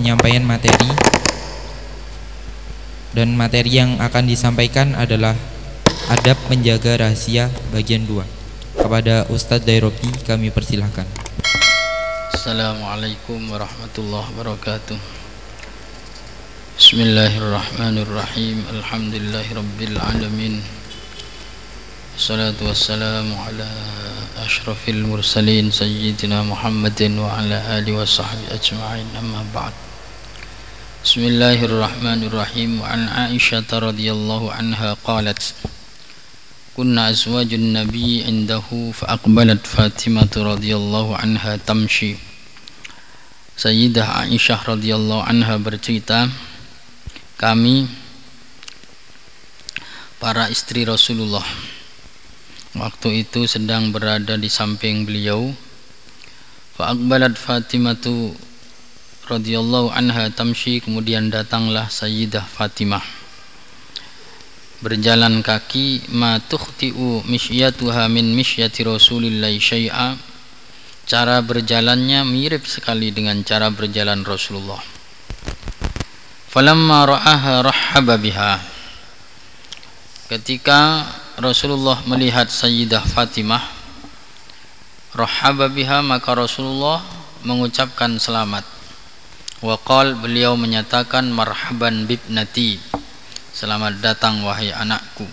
penyampaian materi, dan materi yang akan disampaikan adalah adab menjaga rahasia bagian 2. Kepada Ustadz Dairobi kami persilahkan. Assalamualaikum warahmatullahi wabarakatuh. Bismillahirrahmanirrahim. Alhamdulillahirabbil alamin. Wassalatu wassalamu ala asyrafil mursalin sayyidina Muhammadin wa ala alihi washabbihi ajma'in. Amma ba'd. Bismillahirrahmanirrahim. Wa an Aisyah radhiyallahu anha qalat kunna azwajun nabi indahu fa aqbalat Fatimah radhiyallahu anha tamshi. Sayyidah Aisyah radhiyallahu anha bercerita, kami para istri Rasulullah waktu itu sedang berada di samping beliau. Fa aqbalat Fatimah radhiyallahu anha tamshi, kemudian datanglah Sayyidah Fatimah berjalan kaki. Ma tukhti'u mishyatuha min mishyati Rasulillah syai'a, cara berjalannya mirip sekali dengan cara berjalan Rasulullah. Falamma ra'aha rahhaba biha, ketika Rasulullah melihat Sayyidah Fatimah, rahhaba biha, maka Rasulullah mengucapkan selamat. Wa qala, beliau menyatakan marhaban bibnati, selamat datang wahai anakku.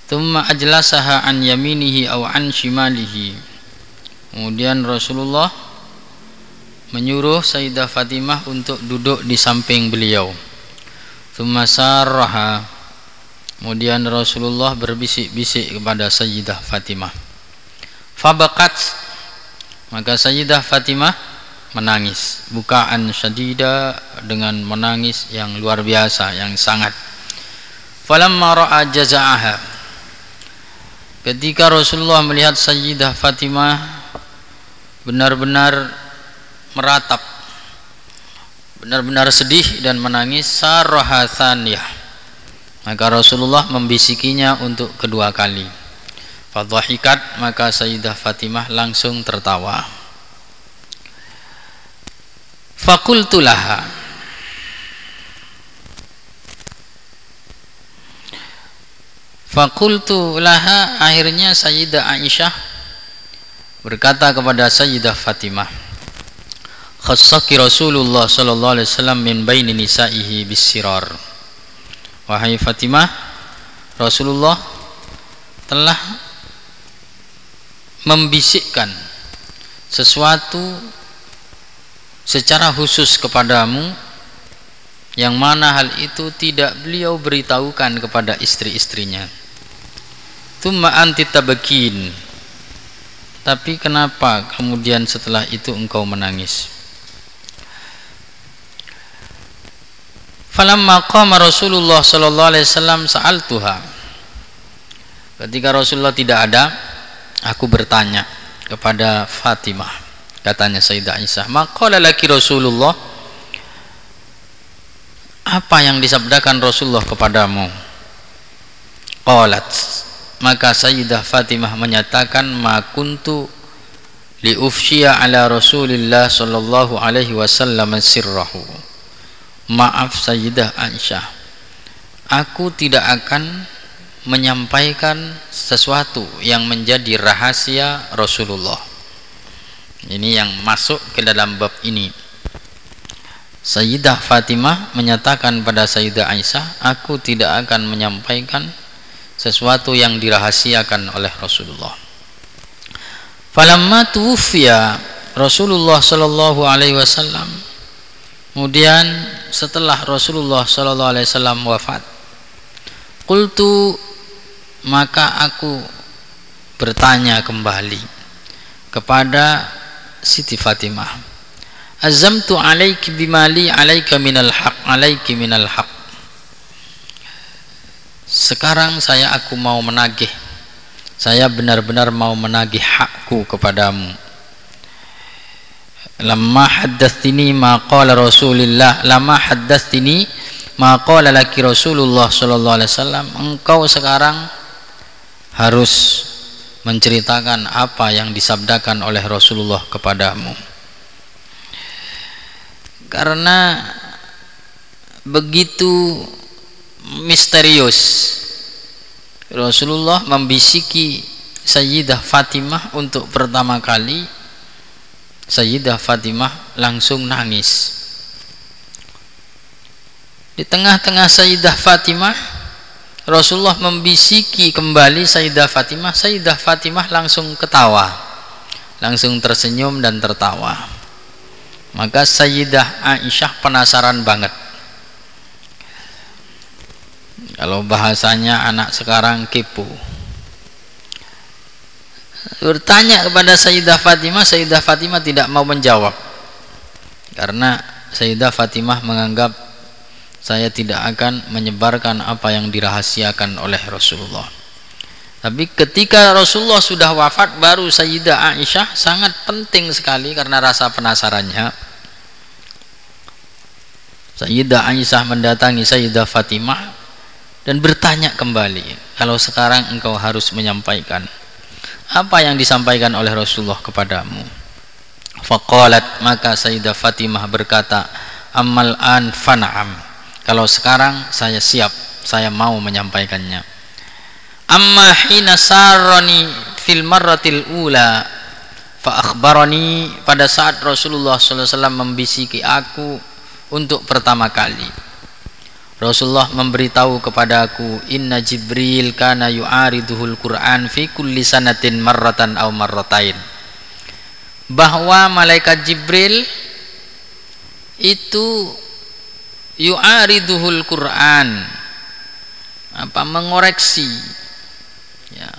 Thumma ajlasaha an yaminihi aw an shimalihi, kemudian Rasulullah menyuruh Sayyidah Fatimah untuk duduk di samping beliau. Thumma sarraha, kemudian Rasulullah berbisik-bisik kepada Sayyidah Fatimah. Fabaqat, maka Sayyidah Fatimah menangis, bukaan syadida, dengan menangis yang luar biasa, yang sangat. Falamma ra'a jaza'aha, ketika Rasulullah melihat Sayyidah Fatimah benar-benar meratap, benar-benar sedih dan menangis, sarraha thaniyah, maka Rasulullah membisikinya untuk kedua kali. Fadhahikat, maka Sayyidah Fatimah langsung tertawa. Faqultu laha, akhirnya Sayyidah Aisyah berkata kepada Sayyidah Fatimah, khassaki Rasulullah sallallahu alaihi wasallam min baini nisaihi bisirar. Wahai Fatimah, Rasulullah telah membisikkan sesuatu secara khusus kepadamu, yang mana hal itu tidak beliau beritahukan kepada istri-istrinya. Tsumma anti tabkin, tapi kenapa kemudian setelah itu engkau menangis? Falamma qama Rasulullah sallallahu alaihi wasallam sa'altuha, ketika Rasulullah tidak ada, aku bertanya kepada Fatimah. Katanya Sayyidah Aisyah, maqala laki Rasulullah, apa yang disabdakan Rasulullah kepadamu? Qalat, maka Sayyidah Fatimah menyatakan, ma kuntu li ufshiya ala Rasulillah sallallahu alaihi wasallam sirrahu. Maaf Sayyidah Aisyah, aku tidak akan menyampaikan sesuatu yang menjadi rahasia Rasulullah. Ini yang masuk ke dalam bab ini. Sayyidah Fatimah menyatakan pada Sayyidah Aisyah, aku tidak akan menyampaikan sesuatu yang dirahasiakan oleh Rasulullah. Falamma tuwfiya Rasulullah sallallahu alaihi wasallam, kemudian setelah Rasulullah sallallahu alaihi wasallam wafat, qultu, maka aku bertanya kembali kepada Siti Fatimah, azamtu alaiki bimali alaika minal haq, alaiki minal haq. Sekarang aku mau menagih, saya benar-benar mau menagih hakku kepadamu. Lamma haddatsini ma qala Rasulillah, lamma haddatsini ma qala laki Rasulullah sallallahu alaihi wasallam, engkau sekarang harus menceritakan apa yang disabdakan oleh Rasulullah kepadamu. karena begitu misterius Rasulullah membisiki Sayyidah Fatimah untuk pertama kali. Sayyidah Fatimah langsung nangis. Di tengah-tengah Sayyidah Fatimah, Rasulullah membisiki kembali Sayyidah Fatimah. Sayyidah Fatimah langsung ketawa, langsung tersenyum dan tertawa. Maka Sayyidah Aisyah penasaran banget. Kalau bahasanya anak sekarang kepo, bertanya kepada Sayyidah Fatimah. Sayyidah Fatimah tidak mau menjawab karena Sayyidah Fatimah menganggap saya tidak akan menyebarkan apa yang dirahasiakan oleh Rasulullah. Tapi ketika Rasulullah sudah wafat, baru Sayyidah Aisyah sangat penting sekali karena rasa penasarannya. Sayyidah Aisyah mendatangi Sayyidah Fatimah dan bertanya kembali, kalau sekarang engkau harus menyampaikan apa yang disampaikan oleh Rasulullah kepadamu? Faqalat, maka Sayyidah Fatimah berkata, ammal an fana'am, kalau sekarang saya siap, saya mau menyampaikannya. Amma hina sarani fil marratil ula fa akhbarani, pada saat Rasulullah sallallahu alaihi wasallam membisiki aku untuk pertama kali, Rasulullah memberitahu kepadaku, inna Jibril kana yu'ariduhul Quran fi kulli sanatin marratan aw marratain, bahwa malaikat Jibril itu yu'ariduhul Quran, mengoreksi, ya,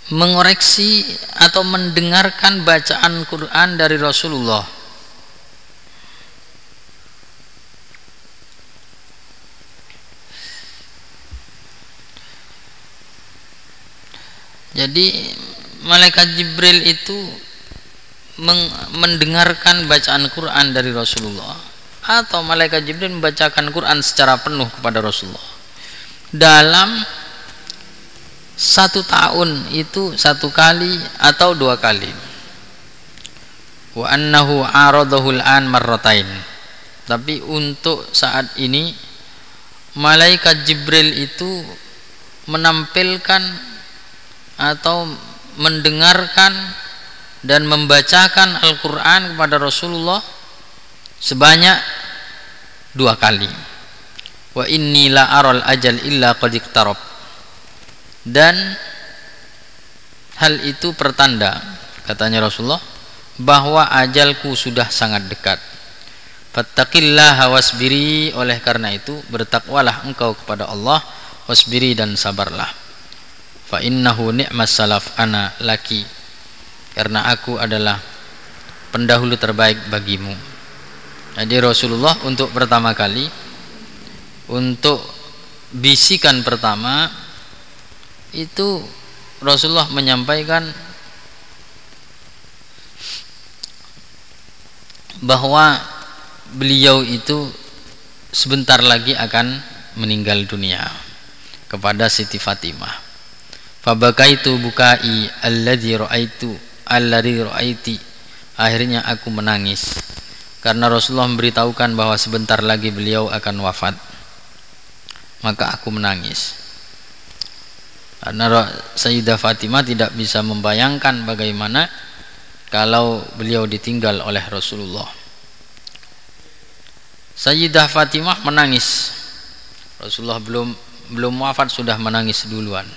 mengoreksi atau mendengarkan bacaan Quran dari Rasulullah. Jadi malaikat Jibril itu mendengarkan bacaan Quran dari Rasulullah, atau malaikat Jibril membacakan Quran secara penuh kepada Rasulullah dalam 1 tahun, itu 1 kali atau 2 kali. Wa annahu aradahul an marratain, tapi untuk saat ini malaikat Jibril itu menampilkan atau mendengarkan dan membacakan Al-Quran kepada Rasulullah sebanyak 2 kali. Wa inni la aral ajal illa qad iqtarab, dan hal itu pertanda, katanya Rasulullah, bahwa ajalku sudah sangat dekat. Fattaqillaha wasbiri, oleh karena itu bertakwalah engkau kepada Allah, wasbiri, dan sabarlah. Fa innahu ni'mas salaf ana laki, karena aku adalah pendahulu terbaik bagimu. Jadi Rasulullah untuk pertama kali, untuk bisikan pertama itu Rasulullah menyampaikan bahwa beliau itu sebentar lagi akan meninggal dunia kepada Siti Fatimah. Fabakaitu bukai alladzi ra'aiti, akhirnya aku menangis karena Rasulullah memberitahukan bahwa sebentar lagi beliau akan wafat. Maka aku menangis karena Sayyidah Fatimah tidak bisa membayangkan bagaimana kalau beliau ditinggal oleh Rasulullah. Sayyidah Fatimah menangis, Rasulullah belum wafat sudah menangis duluan.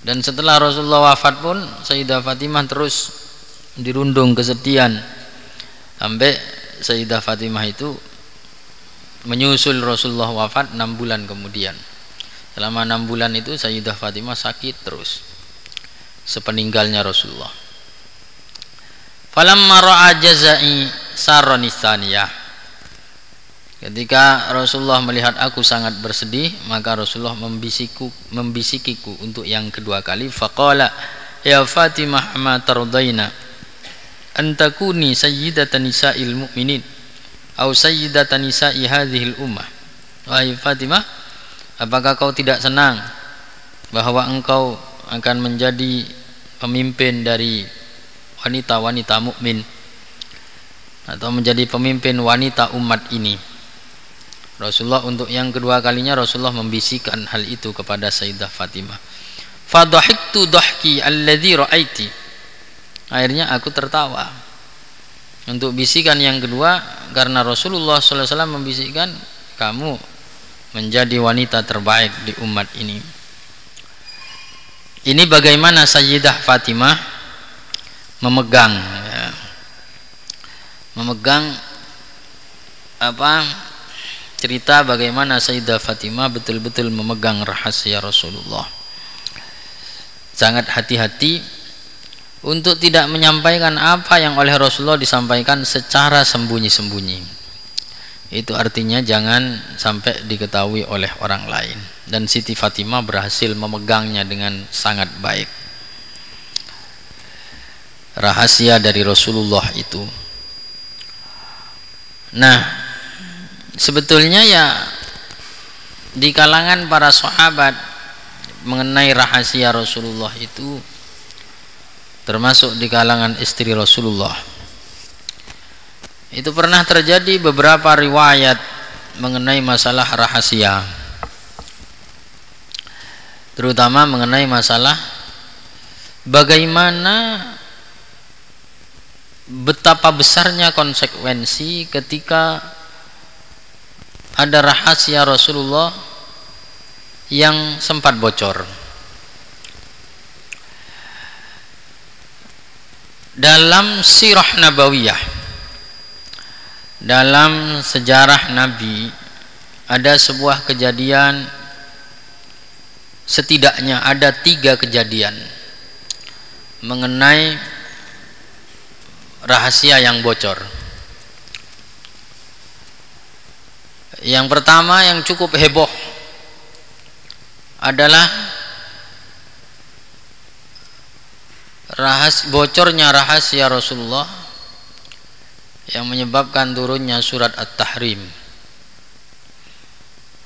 Dan setelah Rasulullah wafat pun Sayyidah Fatimah terus dirundung kesedihan, sampai Sayyidah Fatimah itu menyusul Rasulullah wafat 6 bulan kemudian. Selama 6 bulan itu Sayyidah Fatimah sakit terus sepeninggalnya Rasulullah. Falamma ra'a jazai sarani tsaniyah, ketika Rasulullah melihat aku sangat bersedih, maka Rasulullah membisikiku untuk yang kedua kali. Faqala ya Fatimah ma tardaina an takuni sayyidatan nisa'il mu'minin aw sayyidatan nisa'i hadhil ummah. Wahai Fatimah, apakah kau tidak senang bahwa engkau akan menjadi pemimpin dari wanita-wanita mukmin atau menjadi pemimpin wanita umat ini. Rasulullah untuk yang kedua kalinya Rasulullah membisikkan hal itu kepada Sayyidah Fatimah. Fadhahiktu dhahki alladhi ra'aiti. Akhirnya aku tertawa. Untuk bisikan yang kedua karena Rasulullah sallallahu alaihi wasallam membisikkan, kamu menjadi wanita terbaik di umat ini. Ini bagaimana Sayyidah Fatimah memegang cerita bagaimana Sayyidah Fatimah betul-betul memegang rahasia Rasulullah. Sangat hati-hati untuk tidak menyampaikan apa yang oleh Rasulullah disampaikan secara sembunyi-sembunyi. Itu artinya jangan sampai diketahui oleh orang lain. Dan Siti Fatimah berhasil memegangnya dengan sangat baik. Rahasia dari Rasulullah itu. Nah, sebetulnya ya di kalangan para sahabat mengenai rahasia Rasulullah itu, termasuk di kalangan istri Rasulullah, itu pernah terjadi beberapa riwayat mengenai masalah rahasia, terutama mengenai masalah bagaimana betapa besarnya konsekuensi ketika ada rahasia Rasulullah yang sempat bocor. Dalam sirah nabawiyah, dalam sejarah Nabi, ada sebuah kejadian, setidaknya ada 3 kejadian mengenai rahasia yang bocor. Yang pertama yang cukup heboh adalah bocornya rahasia Rasulullah yang menyebabkan turunnya surat At-Tahrim.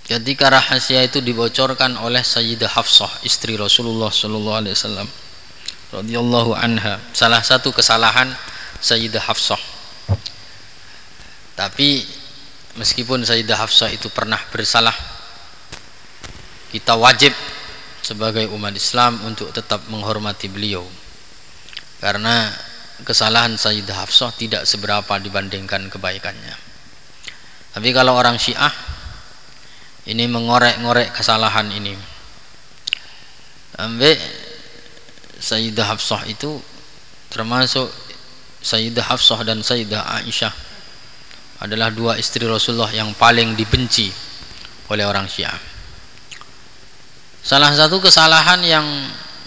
Ketika rahasia itu dibocorkan oleh Sayyidah Hafsah, istri Rasulullah sallallahu alaihi wasallam radhiyallahu anha. Salah satu kesalahan Sayyidah Hafsah. Tapi meskipun Sayyidah Hafsah itu pernah bersalah, kita wajib sebagai umat Islam untuk tetap menghormati beliau, karena kesalahan Sayyidah Hafsah tidak seberapa dibandingkan kebaikannya. Tapi kalau orang Syiah ini mengorek-ngorek kesalahan ini, sampai Sayyidah Hafsah itu termasuk Sayyidah Hafsah dan Sayyidah Aisyah adalah 2 istri Rasulullah yang paling dibenci oleh orang Syiah. Salah satu kesalahan yang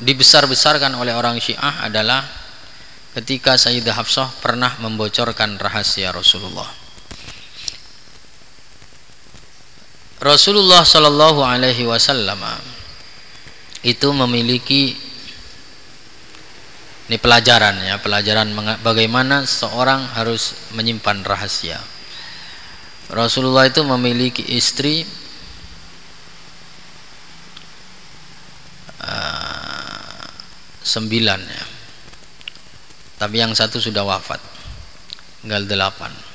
dibesar-besarkan oleh orang Syiah adalah ketika Sayyidah Hafsah pernah membocorkan rahasia Rasulullah. Rasulullah Shallallahu Alaihi Wasallam itu memiliki, ini pelajaran ya, pelajaran bagaimana seorang harus menyimpan rahasia. Rasulullah itu memiliki istri 9 ya. Tapi yang 1 sudah wafat, tinggal 8.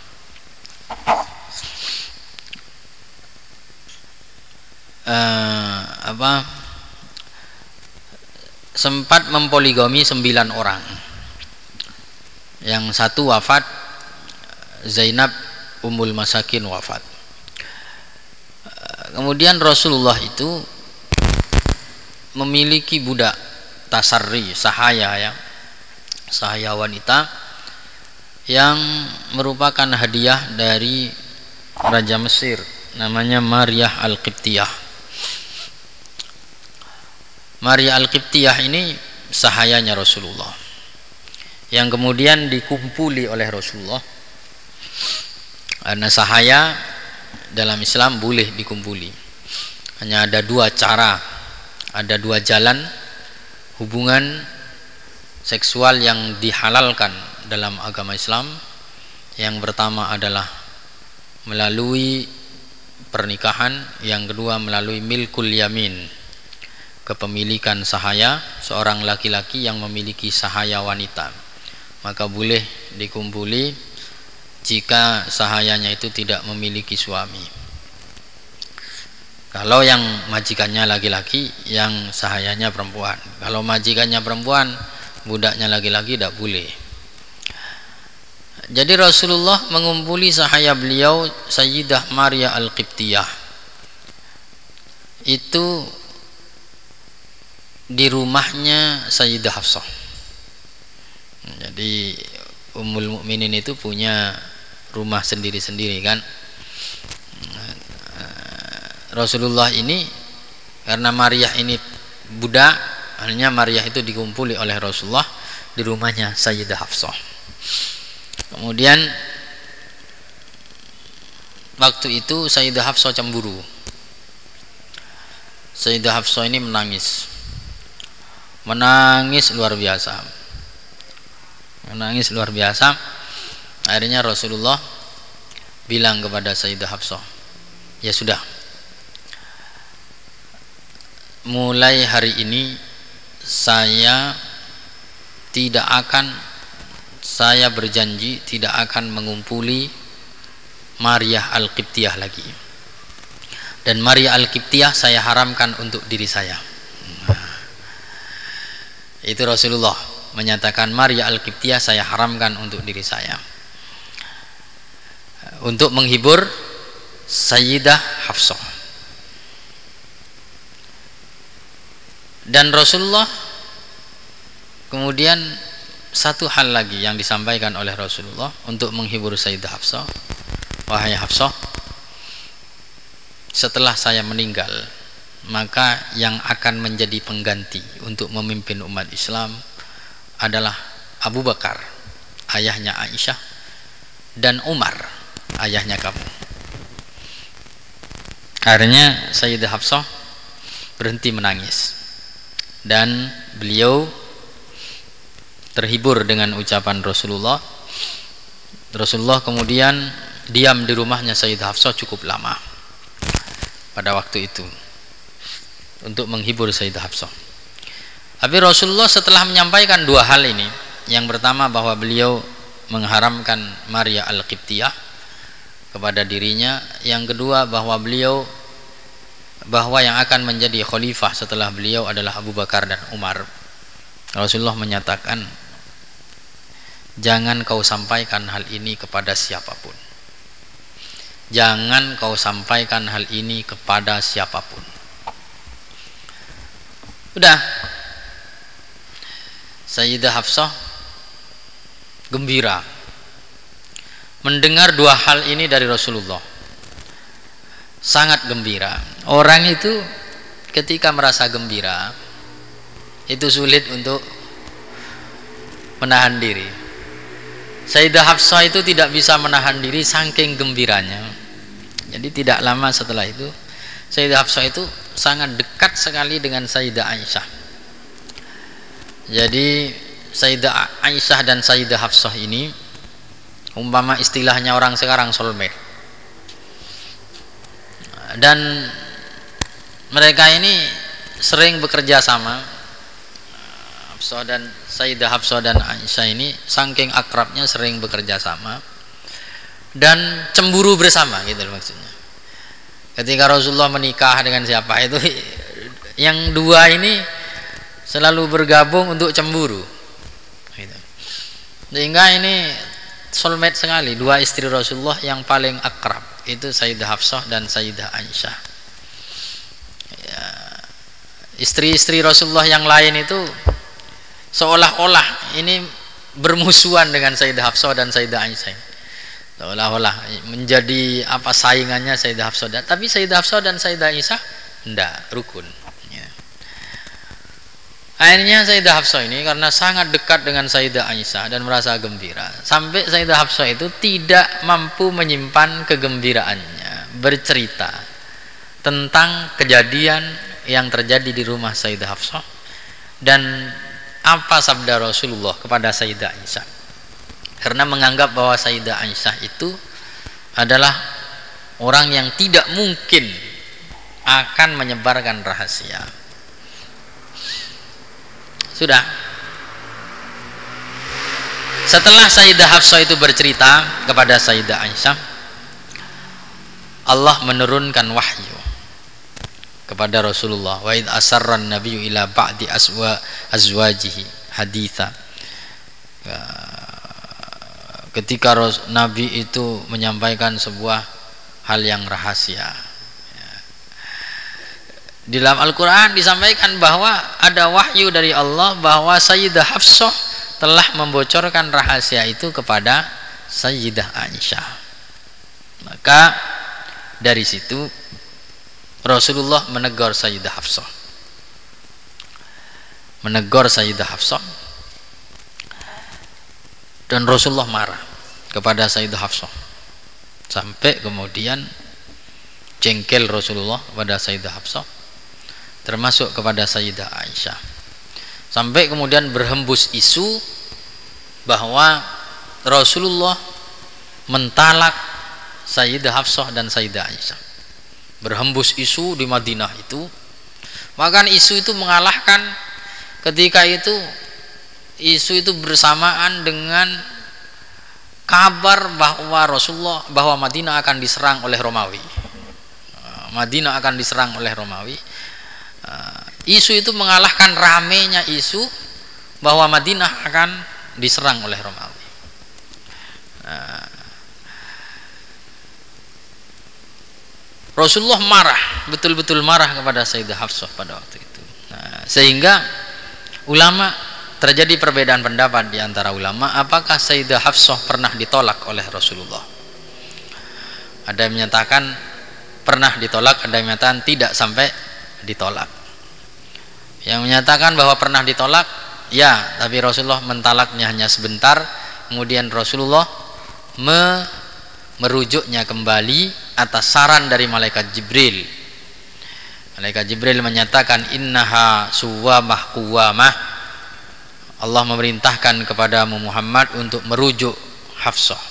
Sempat mempoligami 9 orang. Yang 1 wafat, Zainab Ummul Masakin wafat. Kemudian Rasulullah itu memiliki budak tasarri, sahaya ya, sahaya wanita yang merupakan hadiah dari Raja Mesir, namanya Maryah Al-Qibtiyah. Maryah Al-Qibtiyah ini sahayanya Rasulullah, yang kemudian dikumpuli oleh Rasulullah. Karena sahaya dalam Islam boleh dikumpuli, hanya ada 2 cara, ada 2 jalan hubungan seksual yang dihalalkan dalam agama Islam. Yang pertama adalah melalui pernikahan, yang kedua melalui milkul yamin, kepemilikan sahaya, seorang laki-laki yang memiliki sahaya wanita. maka boleh dikumpuli jika sahayanya itu tidak memiliki suami. Kalau yang majikannya laki-laki, yang sahayanya perempuan. Kalau majikannya perempuan, budaknya laki-laki tidak boleh. Jadi Rasulullah mengumpuli sahaya beliau Sayyidah Maria Al-Qibtiyah itu di rumahnya Sayyidah Hafsah. Jadi Ummul Mukminin itu punya rumah sendiri-sendiri kan. Rasulullah ini karena Maria ini budak, hanya Maria itu dikumpuli oleh Rasulullah di rumahnya Sayyidah Hafsah. Kemudian waktu itu Sayyidah Hafsah cemburu. Sayyidah Hafsah ini menangis luar biasa, menangis luar biasa. Akhirnya Rasulullah bilang kepada Sayyidah Hafsah, ya sudah, mulai hari ini saya berjanji tidak akan mengumpuli Maria Al-Qibtiyah lagi, dan Maria Al-Qibtiyah saya haramkan untuk diri saya. Itu Rasulullah menyatakan Maria Al-Qibtiyah saya haramkan untuk diri saya, untuk menghibur Sayyidah Hafsah. Dan Rasulullah kemudian satu hal lagi yang disampaikan oleh Rasulullah untuk menghibur Sayyidah Hafsah, wahai Hafsah, setelah saya meninggal, maka yang akan menjadi pengganti untuk memimpin umat Islam adalah Abu Bakar, ayahnya Aisyah, dan Umar, ayahnya kamu. Akhirnya Sayyidah Hafsah berhenti menangis dan beliau terhibur dengan ucapan Rasulullah. Rasulullah kemudian diam di rumahnya Sayyidah Hafsah cukup lama pada waktu itu untuk menghibur Sayyidah Hafsah. Tapi Rasulullah setelah menyampaikan dua hal ini, yang pertama bahwa beliau mengharamkan Maria Al-Qibtiyah kepada dirinya, yang kedua bahwa yang akan menjadi khalifah setelah beliau adalah Abu Bakar dan Umar, Rasulullah menyatakan, jangan kau sampaikan hal ini kepada siapapun. Jangan kau sampaikan hal ini kepada siapapun. Udah, Sayyidah Hafsah gembira mendengar dua hal ini dari Rasulullah, sangat gembira. Orang itu ketika merasa gembira itu sulit untuk menahan diri. Sayyidah Hafsah itu tidak bisa menahan diri saking gembiranya. Jadi tidak lama setelah itu Sayyidah Hafsah itu sangat dekat sekali dengan Sayyidah Aisyah. Jadi Sayyidah Aisyah dan Sayyidah Hafsah ini umpama istilahnya orang sekarang soulmate. Dan mereka ini sering bekerja sama. Sayyidah Hafsah dan Aisyah ini saking akrabnya sering bekerja sama dan cemburu bersama gitu loh maksudnya. Ketika Rasulullah menikah dengan siapa itu, yang dua ini selalu bergabung untuk cemburu gitu. Sehingga ini soulmate sekali, dua istri Rasulullah yang paling akrab itu Sayyidah Hafsah dan Sayyidah Aisyah. Ya, istri-istri Rasulullah yang lain itu seolah-olah ini bermusuhan dengan Sayyidah Hafsah dan Sayyidah Aisyah, seolah-olah menjadi apa saingannya Sayyidah Hafsah. Tapi Sayyidah Hafsah dan Sayyidah Aisyah enggak, rukun ya. Akhirnya Sayyidah Hafsah ini karena sangat dekat dengan Sayyidah Aisyah dan merasa gembira, sampai Sayyidah Hafsah itu tidak mampu menyimpan kegembiraannya, bercerita tentang kejadian yang terjadi di rumah Sayyidah Hafsah dan apa sabda Rasulullah kepada Sayyidah Aisyah, karena menganggap bahwa Sayyidah Aisyah itu adalah orang yang tidak mungkin akan menyebarkan rahasia. Sudah, Setelah Sayyidah Hafsah itu bercerita kepada Sayyidah Aisyah, Allah menurunkan wahyu kepada Rasulullah. Wa id asarran nabiyyu ila ba'di azwajihi haditha. Ketika Nabi itu menyampaikan sebuah hal yang rahasia. Di dalam Al-Quran disampaikan bahwa ada wahyu dari Allah bahwa Sayyidah Hafsah telah membocorkan rahasia itu kepada Sayyidah Aisyah. Maka dari situ Rasulullah menegur Sayyidah Hafsah. Menegur Sayyidah Hafsah. Dan Rasulullah marah kepada Sayyidah Hafsah. Sampai kemudian jengkel Rasulullah kepada Sayyidah Hafsah, termasuk kepada Sayyidah Aisyah. Sampai kemudian berhembus isu bahwa Rasulullah mentalak Sayyidah Hafsah dan Sayyidah Aisyah. Berhembus isu di Madinah itu. Bahkan isu itu mengalahkan ketika itu, isu itu bersamaan dengan kabar bahwa bahwa Madinah akan diserang oleh Romawi. Madinah akan diserang oleh Romawi. Isu itu mengalahkan ramenya isu bahwa Madinah akan diserang oleh Romawi. Rasulullah marah, betul-betul marah kepada Sayyidah Hafsah pada waktu itu. Sehingga ulama, terjadi perbedaan pendapat di antara ulama apakah Sayyidah Hafsah pernah ditolak oleh Rasulullah. Ada yang menyatakan pernah ditolak, ada yang menyatakan tidak sampai ditolak. Yang menyatakan bahwa pernah ditolak, ya, tapi Rasulullah mentalaknya hanya sebentar, kemudian Rasulullah merujuknya kembali atas saran dari malaikat Jibril. Malaikat Jibril menyatakan innaha suwamah kuwamah. Allah memerintahkan kepadamu Muhammad untuk merujuk Hafsah,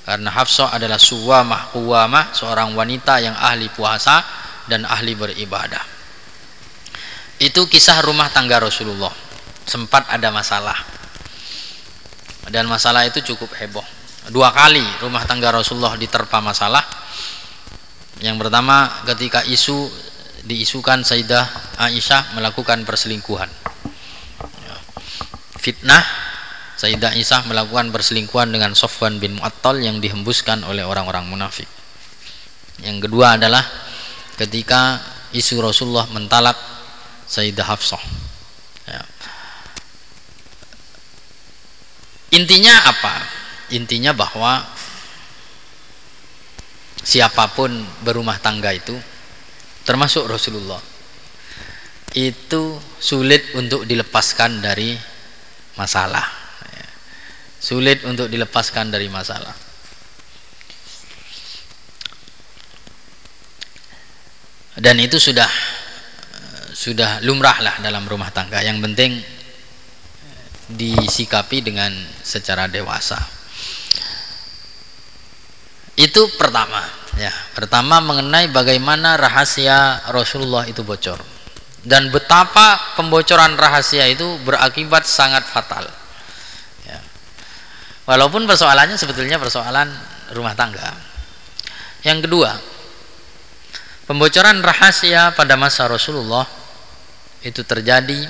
karena Hafsah adalah suwamah kuwamah, seorang wanita yang ahli puasa dan ahli beribadah. Itu kisah rumah tangga Rasulullah. Sempat ada masalah, dan masalah itu cukup heboh. 2 kali rumah tangga Rasulullah diterpa masalah. Yang pertama ketika diisukan Sayyidah Aisyah melakukan perselingkuhan, fitnah Sayyidah Aisyah melakukan perselingkuhan dengan Sofwan bin Mu'attal yang dihembuskan oleh orang-orang munafik. Yang kedua adalah ketika isu Rasulullah mentalak Sayyidah Hafsah. Intinya apa? Intinya bahwa siapapun berumah tangga itu, termasuk Rasulullah, itu sulit untuk dilepaskan dari masalah. Sulit untuk dilepaskan dari masalah. Dan itu sudah lumrah lah dalam rumah tangga. Yang penting disikapi dengan secara dewasa. Itu pertama, ya. Pertama mengenai bagaimana rahasia Rasulullah itu bocor dan betapa pembocoran rahasia itu berakibat sangat fatal. Ya. Walaupun persoalannya sebetulnya persoalan rumah tangga. Yang kedua, pembocoran rahasia pada masa Rasulullah itu terjadi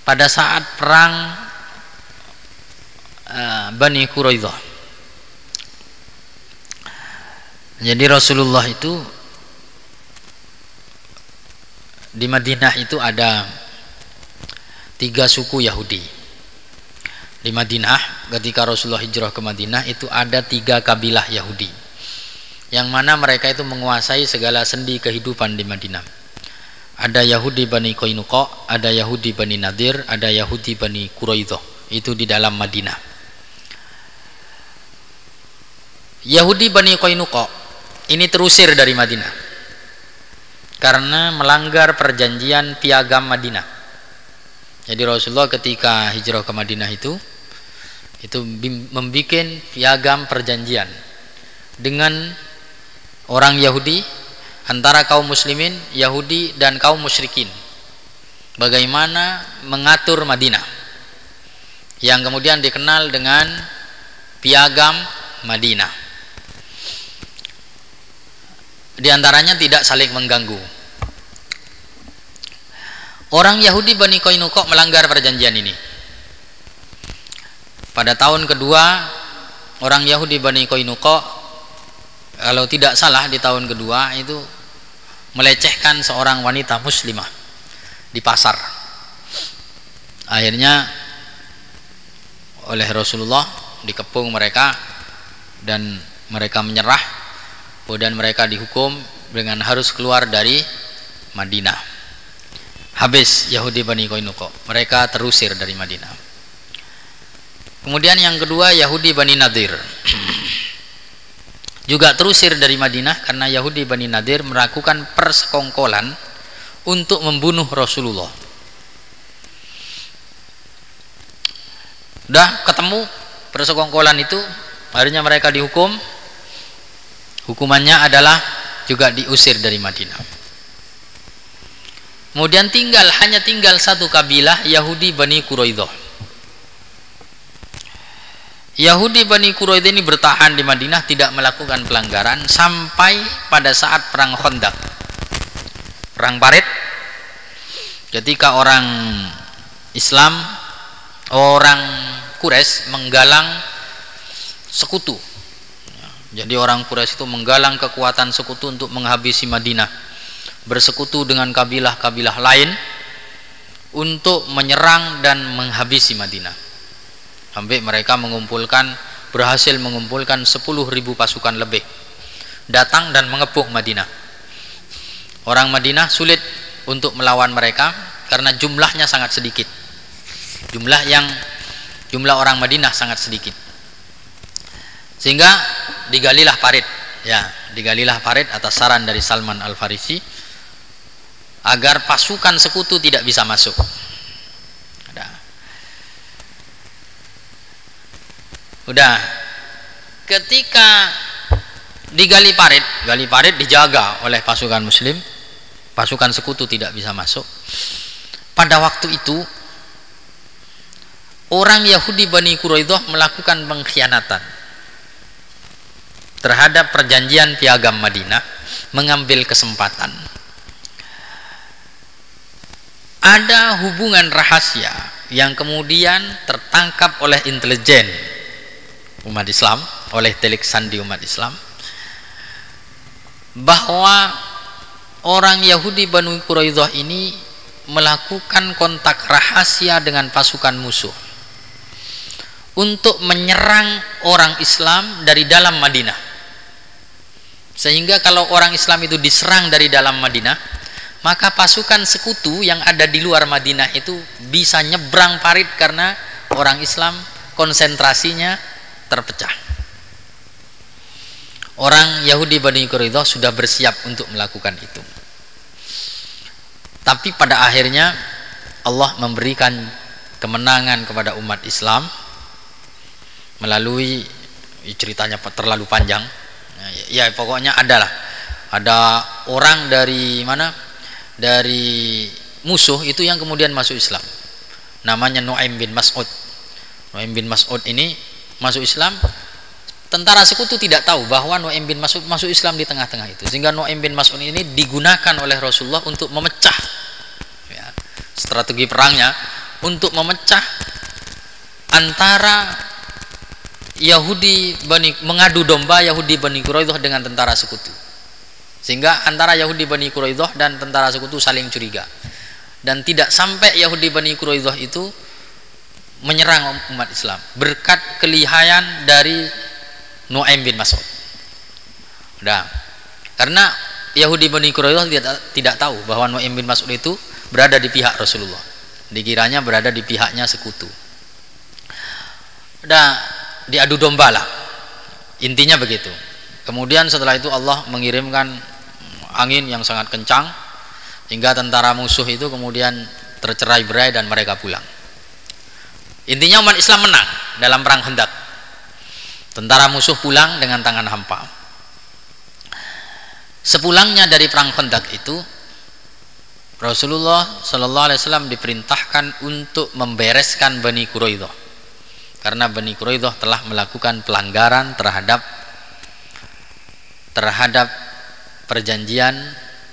pada saat perang Bani Quraidah. Jadi Rasulullah itu di Madinah itu ada 3 suku Yahudi. Di Madinah ketika Rasulullah hijrah ke Madinah itu ada 3 kabilah Yahudi, yang mana mereka itu menguasai segala sendi kehidupan di Madinah. Ada Yahudi Bani Qainuqa, ada Yahudi Bani Nadir, ada Yahudi Bani Quraidah. Itu di dalam Madinah. Yahudi Bani Qainuqa ini terusir dari Madinah karena melanggar perjanjian piagam Madinah. Jadi Rasulullah ketika hijrah ke Madinah itu membuat piagam perjanjian dengan orang Yahudi, antara kaum muslimin, Yahudi dan kaum musyrikin, bagaimana mengatur Madinah. yang kemudian dikenal dengan piagam Madinah. Di antaranya tidak saling mengganggu. Orang Yahudi Bani Qainuqa melanggar perjanjian ini. Pada tahun kedua, orang Yahudi Bani Qainuqa, kalau tidak salah di tahun kedua itu melecehkan seorang wanita muslimah di pasar. Akhirnya oleh Rasulullah dikepung mereka dan mereka menyerah, kemudian mereka dihukum dengan harus keluar dari Madinah. Habis Yahudi Bani Qainuqa, mereka terusir dari Madinah. Kemudian yang kedua, Yahudi Bani Nadir juga terusir dari Madinah karena Yahudi Bani Nadir melakukan persekongkolan untuk membunuh Rasulullah. Udah ketemu persekongkolan itu, akhirnya mereka dihukum. Hukumannya adalah juga diusir dari Madinah. Kemudian hanya tinggal satu kabilah, Yahudi Bani Quraidah. Yahudi Bani Quraidah ini bertahan di Madinah, tidak melakukan pelanggaran sampai pada saat perang Khandaq, perang Parit, ketika orang Islam, orang Quraisy menggalang sekutu. Jadi orang Quraisy itu menggalang kekuatan sekutu untuk menghabisi Madinah, bersekutu dengan kabilah-kabilah lain untuk menyerang dan menghabisi Madinah. Sampai mereka berhasil mengumpulkan 10.000 pasukan lebih, datang dan mengepung Madinah. Orang Madinah sulit untuk melawan mereka karena jumlahnya sangat sedikit. Jumlah orang Madinah sangat sedikit. Sehingga digalilah parit, digalilah parit atas saran dari Salman Al-Farisi agar pasukan sekutu tidak bisa masuk. Udah, ketika digali parit dijaga oleh pasukan Muslim, pasukan sekutu tidak bisa masuk. Pada waktu itu orang Yahudi Bani Quraidah melakukan pengkhianatan terhadap perjanjian piagam Madinah, mengambil kesempatan. Ada hubungan rahasia yang kemudian tertangkap oleh intelijen umat Islam, oleh telik sandi umat Islam, bahwa orang Yahudi Bani Quraidah ini melakukan kontak rahasia dengan pasukan musuh untuk menyerang orang Islam dari dalam Madinah, sehingga kalau orang Islam itu diserang dari dalam Madinah, maka pasukan sekutu yang ada di luar Madinah itu bisa nyebrang parit karena orang Islam konsentrasinya terpecah. Orang Yahudi Bani Quraidah sudah bersiap untuk melakukan itu, tapi pada akhirnya Allah memberikan kemenangan kepada umat Islam melalui, ceritanya terlalu panjang ya, pokoknya ada orang dari musuh itu yang kemudian masuk Islam, namanya Nu'aim bin Mas'ud. Nu'aim bin Mas'ud ini masuk Islam. Tentara sekutu tidak tahu bahwa Nu'aim bin Mas'ud masuk Islam di tengah-tengah itu, sehingga Nu'aim bin Mas'ud ini digunakan oleh Rasulullah untuk memecah, strategi perangnya untuk memecah antara mengadu domba Yahudi Bani Quraidah dengan tentara sekutu, sehingga antara Yahudi Bani Quraidah dan tentara sekutu saling curiga, dan tidak sampai Yahudi Bani Quraidah itu menyerang umat Islam berkat kelihayan dari Nu'aim bin Mas'ud. Karena Yahudi Bani Quraidah tidak tahu bahwa Nu'aim bin Mas'ud itu berada di pihak Rasulullah, dikiranya berada di pihaknya sekutu. Diadu domba lah, intinya begitu. Kemudian setelah itu Allah mengirimkan angin yang sangat kencang hingga tentara musuh itu kemudian tercerai-berai dan mereka pulang. Intinya umat Islam menang dalam perang Khandaq. Tentara musuh pulang dengan tangan hampa. Sepulangnya dari perang Khandaq itu, Rasulullah Sallallahu Alaihi Wasallam diperintahkan untuk membereskan Bani Quraidah, karena Bani Quraidah telah melakukan pelanggaran terhadap perjanjian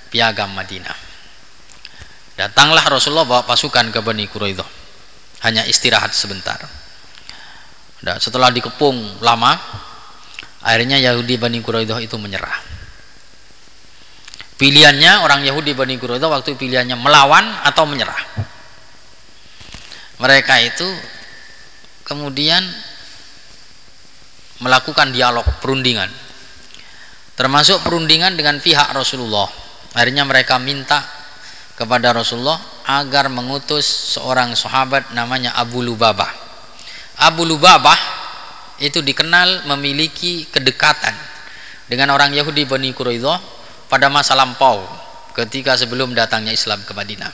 piagam Madinah. Datanglah Rasulullah bawa pasukan ke Bani Quraidah, hanya istirahat sebentar. Dan setelah dikepung lama, akhirnya Yahudi Bani Quraidah itu menyerah. Pilihannya orang Yahudi Bani Quraidah waktu pilihannya melawan atau menyerah. Mereka itu kemudian melakukan dialog, perundingan, termasuk perundingan dengan pihak Rasulullah. Akhirnya mereka minta kepada Rasulullah agar mengutus seorang sahabat namanya Abu Lubabah. Abu Lubabah itu dikenal memiliki kedekatan dengan orang Yahudi Bani Quraidah pada masa lampau ketika sebelum datangnya Islam ke Madinah.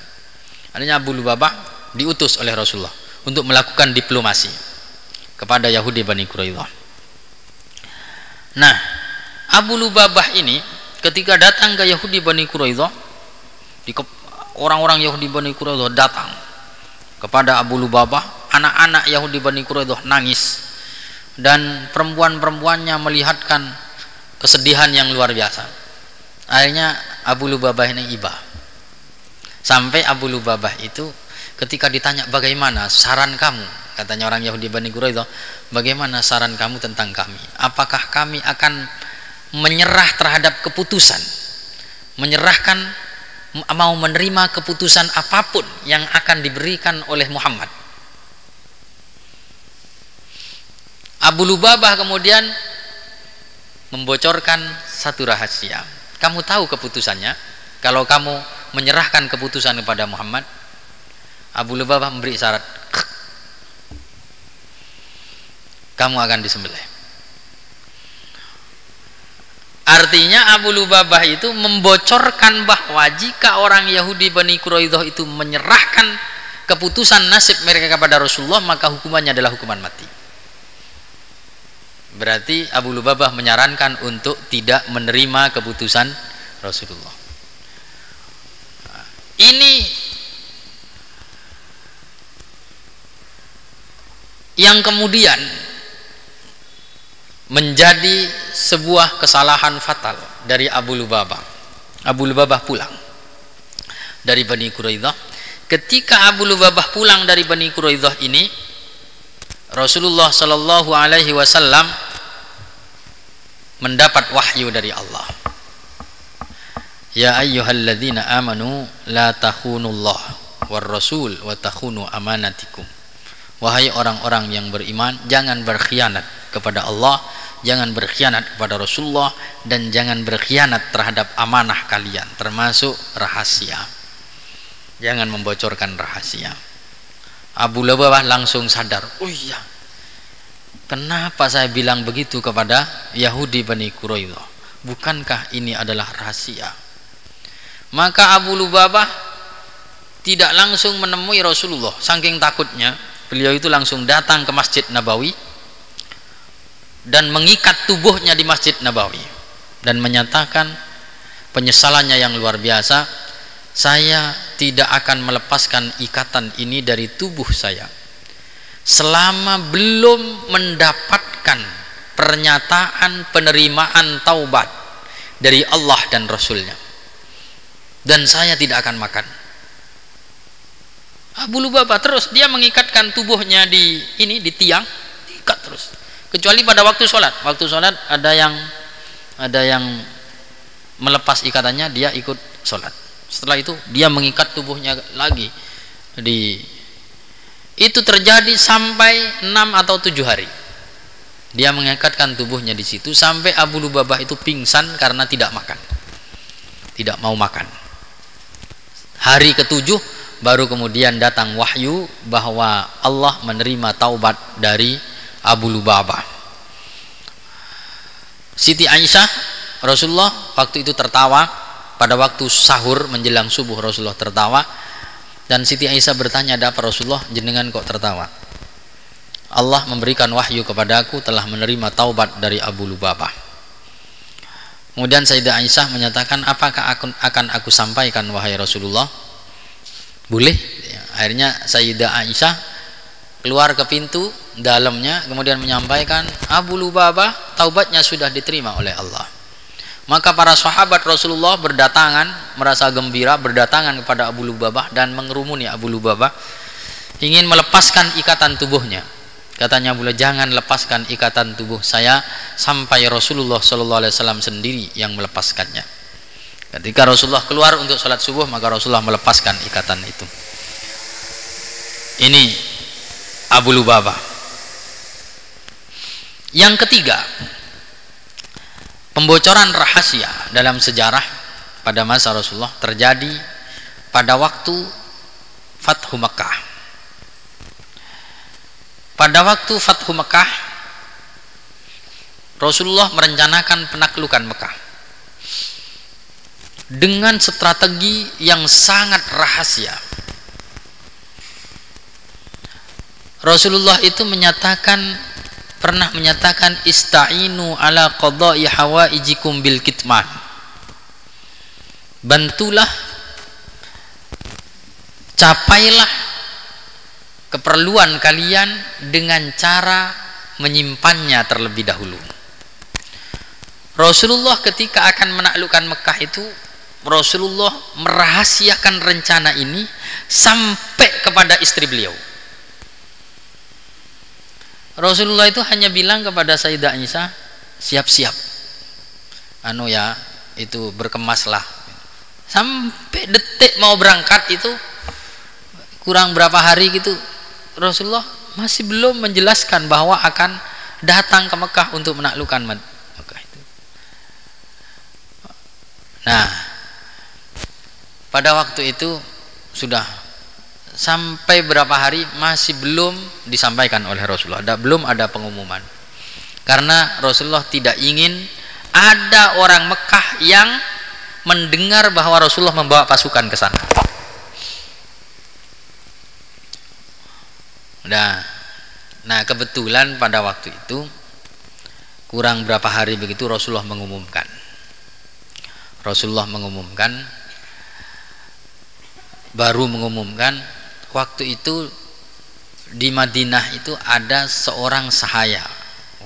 Akhirnya Abu Lubabah diutus oleh Rasulullah untuk melakukan diplomasi kepada Yahudi Bani Quraidah. Nah, Abu Lubabah ini ketika datang ke Yahudi Bani Quraidah, orang-orang Yahudi Bani Quraidah datang kepada Abu Lubabah, anak-anak Yahudi Bani Quraidah nangis dan perempuan-perempuannya melihatkan kesedihan yang luar biasa. Akhirnya Abu Lubabah ini iba. Sampai Abu Lubabah itu ketika ditanya bagaimana saran kamu, katanya orang Yahudi Bani Quraidah, bagaimana saran kamu tentang kami? Apakah kami akan menyerah terhadap keputusan, mau menerima keputusan apapun yang akan diberikan oleh Muhammad? Abu Lubabah kemudian membocorkan satu rahasia. Kamu tahu keputusannya kalau kamu menyerahkan keputusan kepada Muhammad? Abu Lubabah memberi syarat, kamu akan disembelih. Artinya Abu Lubabah itu membocorkan bahwa jika orang Yahudi Bani Quraidah itu menyerahkan keputusan nasib mereka kepada Rasulullah, maka hukumannya adalah hukuman mati. Berarti Abu Lubabah menyarankan untuk tidak menerima keputusan Rasulullah. Ini yang kemudian menjadi sebuah kesalahan fatal dari Abu Lubabah. Abu Lubabah pulang dari Bani Quraidah. Ketika Abu Lubabah pulang dari Bani Quraidah ini, Rasulullah Shallallahu Alaihi Wasallam mendapat wahyu dari Allah. Ya ayyuhalladzina amanu la takhunullah war rasul wa takhunu amanatikum. Wahai orang-orang yang beriman, jangan berkhianat kepada Allah, jangan berkhianat kepada Rasulullah, dan jangan berkhianat terhadap amanah kalian, termasuk rahasia. Jangan membocorkan rahasia. Abu Lubabah langsung sadar, oh iya, kenapa saya bilang begitu kepada Yahudi Bani Quraidah? Bukankah ini adalah rahasia? Maka Abu Lubabah tidak langsung menemui Rasulullah, saking takutnya. Beliau itu langsung datang ke Masjid Nabawi dan mengikat tubuhnya di Masjid Nabawi dan menyatakan penyesalannya yang luar biasa. Saya tidak akan melepaskan ikatan ini dari tubuh saya selama belum mendapatkan pernyataan penerimaan taubat dari Allah dan Rasulnya, dan saya tidak akan makan. Abu Lubabah terus dia mengikatkan tubuhnya di tiang, diikat terus, kecuali pada waktu sholat. Waktu sholat ada yang melepas ikatannya, dia ikut sholat. Setelah itu dia mengikat tubuhnya lagi itu terjadi sampai 6 atau 7 hari. Dia mengikatkan tubuhnya di situ sampai Abu Lubabah itu pingsan karena tidak makan, tidak mau makan. Hari ke-7 baru kemudian datang wahyu bahwa Allah menerima taubat dari Abu Lubabah. Siti Aisyah, Rasulullah waktu itu tertawa. Pada waktu sahur menjelang subuh Rasulullah tertawa, dan Siti Aisyah bertanya, ada apa Rasulullah, jenengan kok tertawa? Allah memberikan wahyu kepadaku telah menerima taubat dari Abu Lubabah. Kemudian Sayyidah Aisyah menyatakan, apakah akan aku sampaikan wahai Rasulullah? Boleh. Akhirnya Sayyidah Aisyah keluar ke pintu dalamnya, kemudian menyampaikan Abu Lubabah taubatnya sudah diterima oleh Allah. Maka para sahabat Rasulullah berdatangan, merasa gembira, berdatangan kepada Abu Lubabah dan mengerumuni Abu Lubabah, ingin melepaskan ikatan tubuhnya. Katanya Abu Lubabah, jangan lepaskan ikatan tubuh saya sampai Rasulullah SAW sendiri yang melepaskannya. Ketika Rasulullah keluar untuk sholat subuh, maka Rasulullah melepaskan ikatan itu. Ini Abu Lubabah. Yang ketiga, pembocoran rahasia dalam sejarah pada masa Rasulullah terjadi pada waktu Fathu Makkah. Pada waktu Fathu Makkah, Rasulullah merencanakan penaklukan Mekah dengan strategi yang sangat rahasia. Rasulullah itu pernah menyatakan ista'inu ala qada'i hawaijikum bil kitman. Bantulah, capailah keperluan kalian dengan cara menyimpannya terlebih dahulu. Rasulullah ketika akan menaklukkan Mekah itu, Rasulullah merahasiakan rencana ini sampai kepada istri beliau. Rasulullah itu hanya bilang kepada Sayyidah Aisyah, siap-siap, itu berkemaslah. Sampai detik mau berangkat itu kurang berapa hari gitu, Rasulullah masih belum menjelaskan bahwa akan datang ke Mekah untuk menaklukkan Mekah itu. Nah, pada waktu itu sudah sampai berapa hari masih belum disampaikan oleh Rasulullah, belum ada pengumuman, karena Rasulullah tidak ingin ada orang Mekah yang mendengar bahwa Rasulullah membawa pasukan ke sana. Nah, kebetulan pada waktu itu kurang berapa hari begitu Rasulullah mengumumkan baru mengumumkan waktu itu di Madinah itu ada seorang sahaya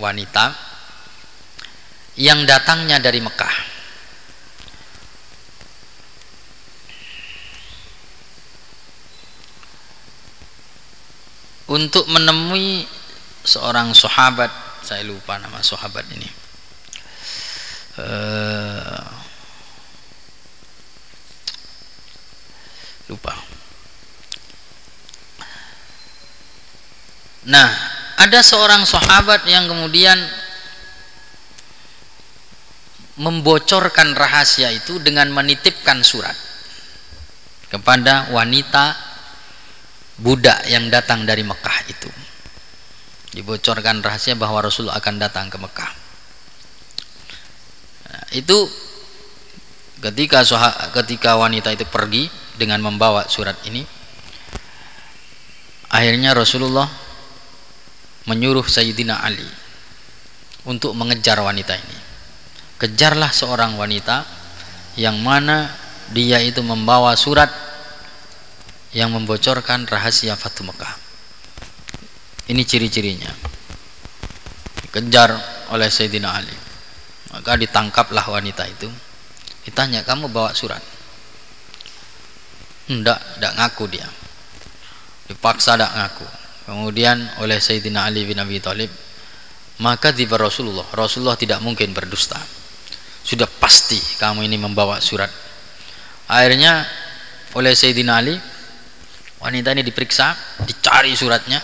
wanita yang datangnya dari Mekah. Untuk menemui seorang sahabat, saya lupa nama sahabat ini. Lupa. Nah, ada seorang sahabat yang kemudian membocorkan rahasia itu dengan menitipkan surat kepada wanita budak yang datang dari Mekah itu. Dibocorkan rahasia bahwa Rasulullah akan datang ke Mekah. Nah, itu ketika wanita itu pergi dengan membawa surat ini, akhirnya Rasulullah menyuruh Sayyidina Ali untuk mengejar wanita ini. Kejarlah seorang wanita yang mana dia itu membawa surat yang membocorkan rahasia Fathu Mekah. Ini ciri-cirinya. Dikejar oleh Sayyidina Ali. Maka ditangkaplah wanita itu. Ditanya, kamu bawa surat? Enggak ngaku dia. Dipaksa enggak ngaku. Kemudian oleh Sayyidina Ali bin Abi Thalib, maka tiba Rasulullah tidak mungkin berdusta. Sudah pasti kamu ini membawa surat. Akhirnya oleh Sayyidina Ali, wanita ini diperiksa, dicari suratnya.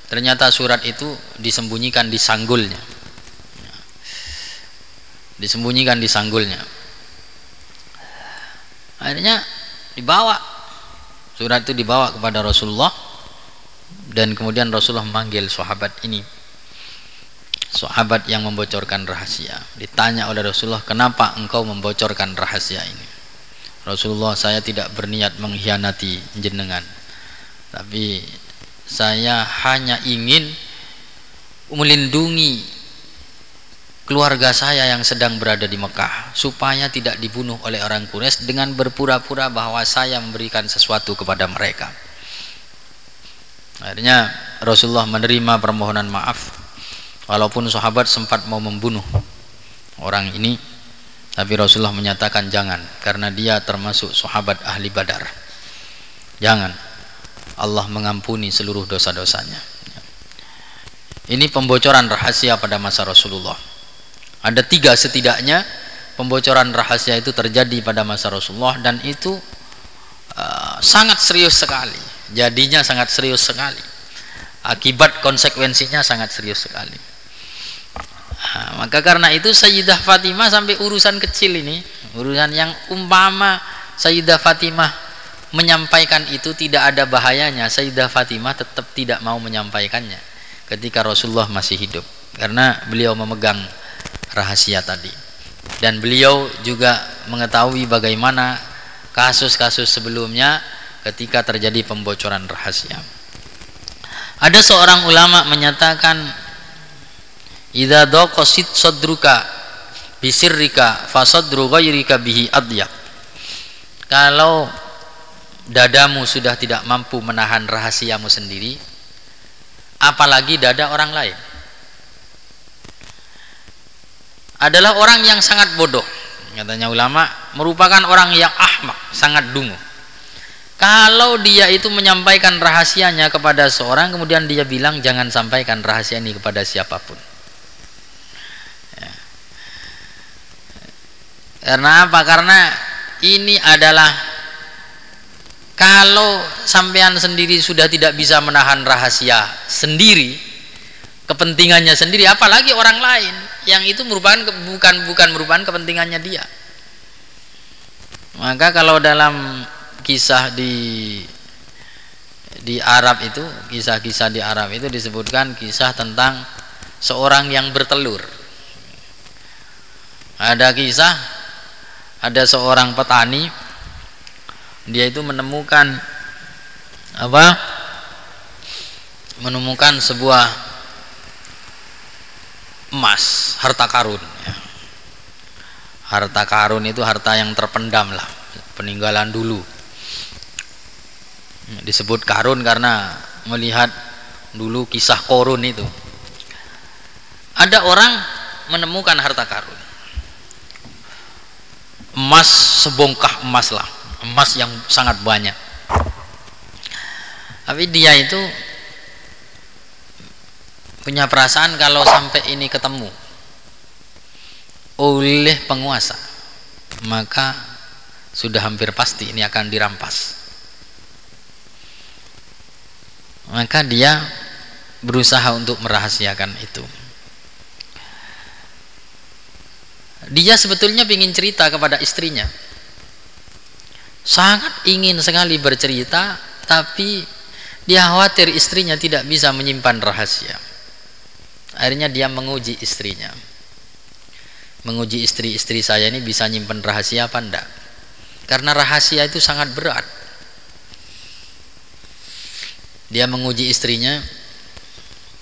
Ternyata surat itu disembunyikan di sanggulnya. Disembunyikan di sanggulnya. Akhirnya surat itu dibawa kepada Rasulullah, dan kemudian Rasulullah memanggil sahabat ini, sahabat yang membocorkan rahasia. Ditanya oleh Rasulullah, kenapa engkau membocorkan rahasia ini? Rasulullah, saya tidak berniat mengkhianati jenengan, tapi saya hanya ingin melindungi keluarga saya yang sedang berada di Mekah supaya tidak dibunuh oleh orang Quraisy dengan berpura-pura bahwa saya memberikan sesuatu kepada mereka. Akhirnya Rasulullah menerima permohonan maaf, walaupun sahabat sempat mau membunuh orang ini, tapi Rasulullah menyatakan jangan, karena dia termasuk sahabat ahli Badar. Jangan, Allah mengampuni seluruh dosa-dosanya. Ini pembocoran rahasia pada masa Rasulullah. Ada 3 setidaknya pembocoran rahasia itu terjadi pada masa Rasulullah, dan itu sangat serius sekali. Jadinya sangat serius sekali. Akibat konsekuensinya sangat serius sekali. Maka karena itu Sayyidah Fatimah sampai urusan kecil ini, urusan yang umpama Sayyidah Fatimah menyampaikan itu tidak ada bahayanya, Sayyidah Fatimah tetap tidak mau menyampaikannya ketika Rasulullah masih hidup, karena beliau memegang rahasia tadi, dan beliau juga mengetahui bagaimana kasus-kasus sebelumnya ketika terjadi pembocoran rahasia. Ada seorang ulama menyatakan, idza daqasit sadruka bisirrika fasadru ghairika bihi adyaq. Kalau dadamu sudah tidak mampu menahan rahasiamu sendiri, apalagi dada orang lain. Adalah orang yang sangat bodoh, katanya ulama, merupakan orang yang ahmak, sangat dungu. Kalau dia itu menyampaikan rahasianya kepada seorang, kemudian dia bilang jangan sampaikan rahasia ini kepada siapapun. Ya. Karena apa? Karena ini adalah, kalau sampean sendiri sudah tidak bisa menahan rahasia sendiri, kepentingannya sendiri, apalagi orang lain yang itu merupakan bukan merupakan kepentingannya dia. Maka kalau dalam kisah di Arab itu, kisah-kisah di Arab itu disebutkan kisah tentang seorang yang bertelur. Ada kisah, ada seorang petani, dia itu menemukan sebuah emas, harta karun. Harta karun itu harta yang terpendam lah, peninggalan dulu. Disebut karun karena melihat dulu kisah Korun itu. Ada orang menemukan harta karun, emas sebongkah emas lah, emas yang sangat banyak. Tapi dia itu punya perasaan kalau sampai ini ketemu oleh penguasa, maka sudah hampir pasti ini akan dirampas. Maka dia berusaha untuk merahasiakan itu. Dia sebetulnya ingin cerita kepada istrinya, sangat ingin sekali bercerita, tapi dia khawatir istrinya tidak bisa menyimpan rahasia. Akhirnya dia menguji istrinya, menguji istri saya ini bisa nyimpan rahasia apa enggak, karena rahasia itu sangat berat. Dia menguji istrinya,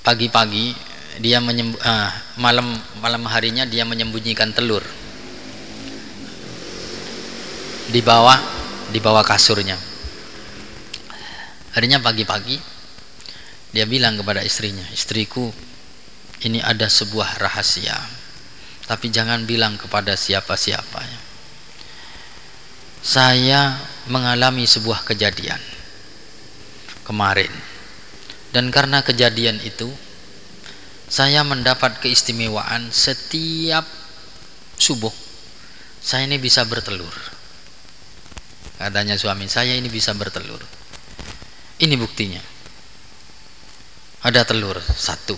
pagi-pagi dia malam harinya dia menyembunyikan telur di bawah kasurnya. Akhirnya pagi-pagi dia bilang kepada istrinya, istriku, ini ada sebuah rahasia, tapi jangan bilang kepada siapa-siapa. Saya mengalami sebuah kejadian kemarin, dan karena kejadian itu saya mendapat keistimewaan setiap subuh saya ini bisa bertelur. Katanya suami saya, ini bisa bertelur. Ini buktinya, ada telur satu.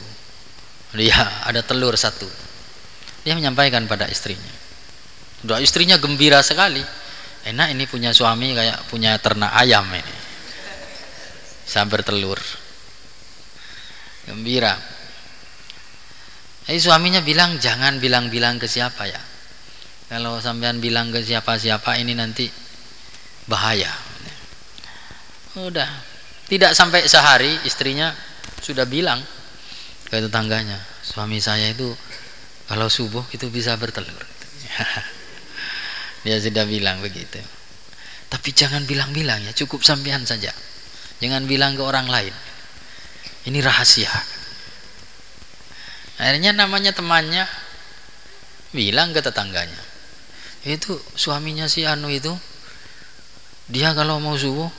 Dia ada telur satu. Dia menyampaikan pada istrinya. Udah, istrinya gembira sekali. Enak ini punya suami kayak punya ternak ayam ini, bisa bertelur. Gembira. Jadi suaminya bilang, jangan bilang-bilang ke siapa ya. Kalau sampean bilang ke siapa-siapa ini nanti bahaya. Udah, tidak sampai sehari istrinya sudah bilang ke tetangganya, suami saya itu kalau subuh itu bisa bertelur. Dia sudah bilang begitu. Tapi jangan bilang-bilang ya, cukup sampean saja, jangan bilang ke orang lain. Ini rahasia. Akhirnya namanya temannya bilang ke tetangganya, itu suaminya si Anu itu, dia kalau mau subuh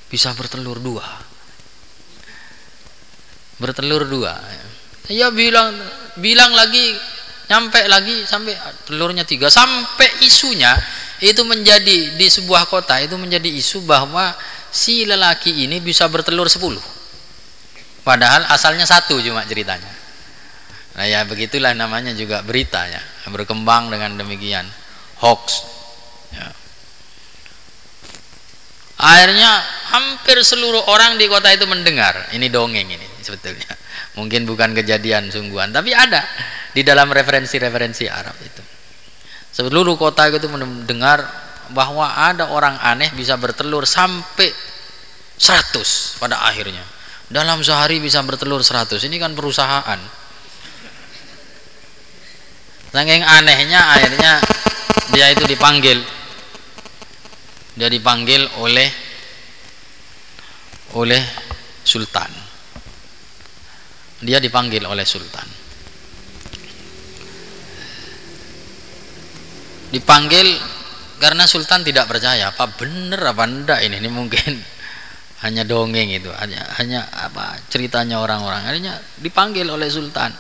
bisa bertelur 2. Bertelur 2. Ya bilang lagi, nyampe lagi sampai telurnya 3, sampai isunya itu menjadi di sebuah kota itu menjadi isu bahwa si lelaki ini bisa bertelur 10. Padahal asalnya 1 cuma ceritanya. Nah ya begitulah namanya juga berita ya, berkembang dengan demikian, hoax ya. Akhirnya hampir seluruh orang di kota itu mendengar. Ini dongeng ini sebetulnya, mungkin bukan kejadian sungguhan, tapi ada di dalam referensi-referensi Arab itu. Seluruh kota itu mendengar bahwa ada orang aneh bisa bertelur sampai 100 pada akhirnya. Dalam sehari bisa bertelur 100. Ini kan perusahaan. Saking anehnya akhirnya dia itu dipanggil. Dia dipanggil oleh sultan. Dia dipanggil oleh sultan. Dipanggil karena sultan tidak percaya apa bener apa enggak ini mungkin hanya dongeng itu, hanya apa ceritanya orang-orang. Akhirnya dipanggil oleh sultan.